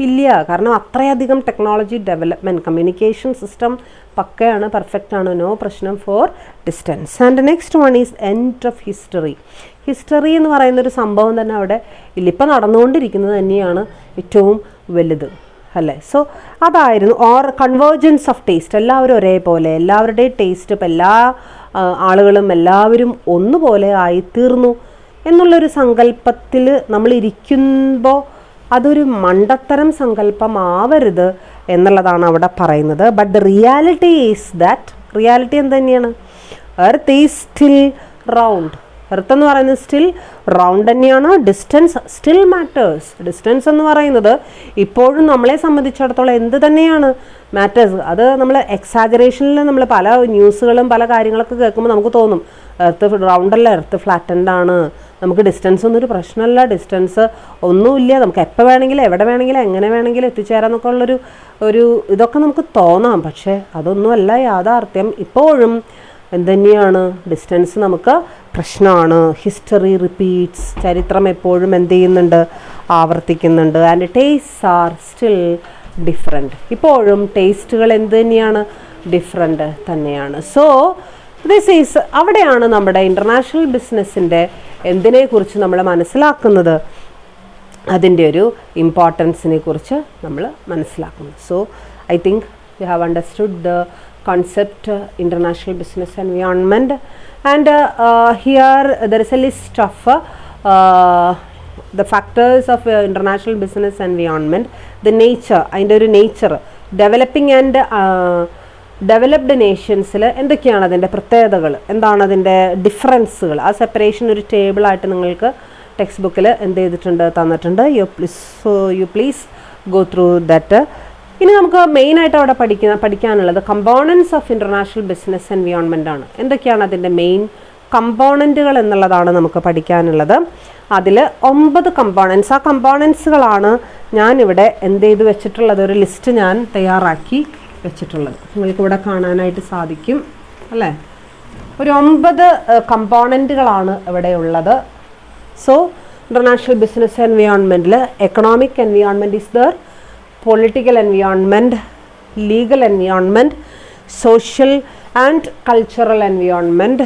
ഇല്ല, കാരണം അത്രയധികം ടെക്നോളജി ഡെവലപ്മെൻറ്റ്, കമ്മ്യൂണിക്കേഷൻ സിസ്റ്റം പക്കയാണ്, പെർഫെക്റ്റാണ്, നോ പ്രശ്നം for distance. And next one is end of history. History എന്ന് പറയുന്നൊരു സംഭവം തന്നെ അവിടെ ഇല്ല, ഇപ്പം നടന്നുകൊണ്ടിരിക്കുന്നത് തന്നെയാണ് ഏറ്റവും വലുത് അല്ലേ. സോ അതായിരുന്നു. ഓർ കൺവേർജൻസ് ഓഫ് ടേസ്റ്റ്, എല്ലാവരും ഒരേപോലെ, എല്ലാവരുടെയും ടേസ്റ്റ് ഇപ്പം എല്ലാ ആളുകളും എല്ലാവരും ഒന്നുപോലെ ആയിത്തീർന്നു എന്നുള്ളൊരു സങ്കല്പത്തിൽ നമ്മൾ ഇരിക്കുമ്പോൾ അതൊരു മണ്ടത്തരം സങ്കല്പമാവരുത് എന്നുള്ളതാണ് അവിടെ പറയുന്നത്. But the reality is that, reality എന്ത് തന്നെയാണ്, earth is still round. Earth എന്ന് പറയുന്നത് സ്റ്റിൽ റൗണ്ട് തന്നെയാണ്. Distance still matters. ഡിസ്റ്റൻസ് എന്ന് പറയുന്നത് ഇപ്പോഴും നമ്മളെ സംബന്ധിച്ചിടത്തോളം എന്ത് തന്നെയാണ് മാറ്റേഴ്സ്. അത് നമ്മൾ എക്സാജറേഷനിൽ നമ്മൾ പല ന്യൂസുകളും പല കാര്യങ്ങളൊക്കെ കേൾക്കുമ്പോൾ നമുക്ക് തോന്നും എർത്ത് റൗണ്ടല്ല, എർത്ത് ഫ്ലാറ്റൻഡാണ്, നമുക്ക് ഡിസ്റ്റൻസ് ഒന്നും ഒരു പ്രശ്നമല്ല, ഡിസ്റ്റൻസ് ഒന്നുമില്ല, നമുക്ക് എപ്പോൾ വേണമെങ്കിലും എവിടെ വേണമെങ്കിലും എങ്ങനെ വേണമെങ്കിലും എത്തിച്ചേരാന്നൊക്കെ ഒരു ഇതൊക്കെ നമുക്ക് തോന്നാം. പക്ഷേ അതൊന്നുമല്ല യാഥാർത്ഥ്യം. ഇപ്പോഴും എന്തുതന്നെയാണ്, ഡിസ്റ്റൻസ് നമുക്ക് പ്രശ്നമാണ്. ഹിസ്റ്ററി റിപ്പീറ്റ്സ്, ചരിത്രം എപ്പോഴും എന്ത് ചെയ്യുന്നുണ്ട്, ആവർത്തിക്കുന്നുണ്ട്. And taste are still different. ഇപ്പോഴും ടേസ്റ്റുകൾ എന്ത് തന്നെയാണ്, ഡിഫറെൻറ്റ് തന്നെയാണ്. സോ ദിസ് ഈസ്, അവിടെയാണ് നമ്മുടെ ഇൻ്റർനാഷണൽ ബിസിനസ്സിൻ്റെ എന്തിനെക്കുറിച്ച് നമ്മൾ മനസ്സിലാക്കുന്നത്, അതിൻ്റെ ഒരു ഇമ്പോർട്ടൻസിനെ കുറിച്ച് നമ്മൾ മനസ്സിലാക്കുന്നത്. So I think you have understood the concept international business environment, and here there is a list of the factors of international business environment. The nature, അതിൻ്റെ ഒരു nature, developing and developed nations-ൽ എന്തൊക്കെയാണ് അതിൻ്റെ പ്രത്യേകതകൾ, എന്താണ് അതിൻ്റെ ഡിഫറൻസുകൾ, ആ സെപ്പറേഷൻ ഒരു ടേബിളായിട്ട് നിങ്ങൾക്ക് ടെക്സ്റ്റ് ബുക്കിൽ എന്ത് ചെയ്തിട്ടുണ്ട്, തന്നിട്ടുണ്ട്. You please go through that. ഇനി നമുക്ക് മെയിനായിട്ട് അവിടെ പഠിക്കാനുള്ളത് components of international business environment ആണ്. എന്തൊക്കെയാണ് അതിൻ്റെ മെയിൻ കമ്പോണൻറ്റുകൾ എന്നുള്ളതാണ് നമുക്ക് പഠിക്കാനുള്ളത്. അതിൽ 9 കമ്പോണൻസ്. ആ കമ്പോണൻസുകളാണ് ഞാനിവിടെ എന്ത് ചെയ്ത് വെച്ചിട്ടുള്ളത്, ഒരു ലിസ്റ്റ് ഞാൻ തയ്യാറാക്കി വെച്ചിട്ടുള്ളത്. നിങ്ങൾക്കിവിടെ കാണാനായിട്ട് സാധിക്കും അല്ലേ. ഒരു 9 കമ്പോണൻറ്റുകളാണ് ഇവിടെ ഉള്ളത്. സോ ഇൻ്റർനാഷണൽ ബിസിനസ് എൻവയോൺമെൻറ്റിൽ economic environment is there, political environment, legal environment, social and cultural environment,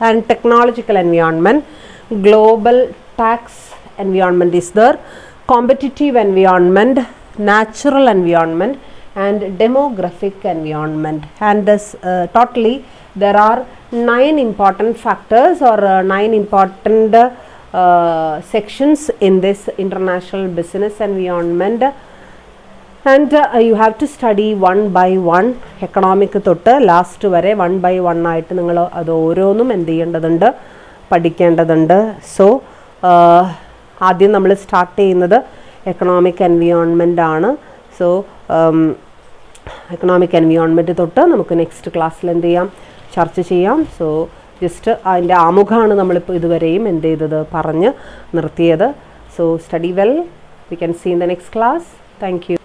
and technological environment, global tax environment is there, competitive environment, natural environment, and demographic environment. And this totally there are 9 important factors or 9 important sections in this international business environment, and you have to study one by one. Economic തൊട്ട് last വരെ 1 by 1 ആയിട്ട് നിങ്ങൾ അത് ഓരോന്നും എന്ത് ചെയ്യേണ്ടതുണ്ട്, പഠിക്കേണ്ടതുണ്ട്. So ആദ്യം നമ്മൾ സ്റ്റാർട്ട് ചെയ്യുന്നത് എക്കണോമിക് എൻവിയോൺമെൻ്റ് ആണ്. സോ എക്കണോമിക് എൻവിയോൺമെൻറ്റ് തൊട്ട് നമുക്ക് നെക്സ്റ്റ് ക്ലാസ്സിൽ എന്ത് ചെയ്യാം, ചർച്ച ചെയ്യാം. സോ ജസ്റ്റ് അതിൻ്റെ ആമുഖമാണ് നമ്മളിപ്പോൾ ഇതുവരെയും എന്ത് ചെയ്തത്, പറഞ്ഞ് നിർത്തിയത്. So study well, we can see in the next class. Thank U.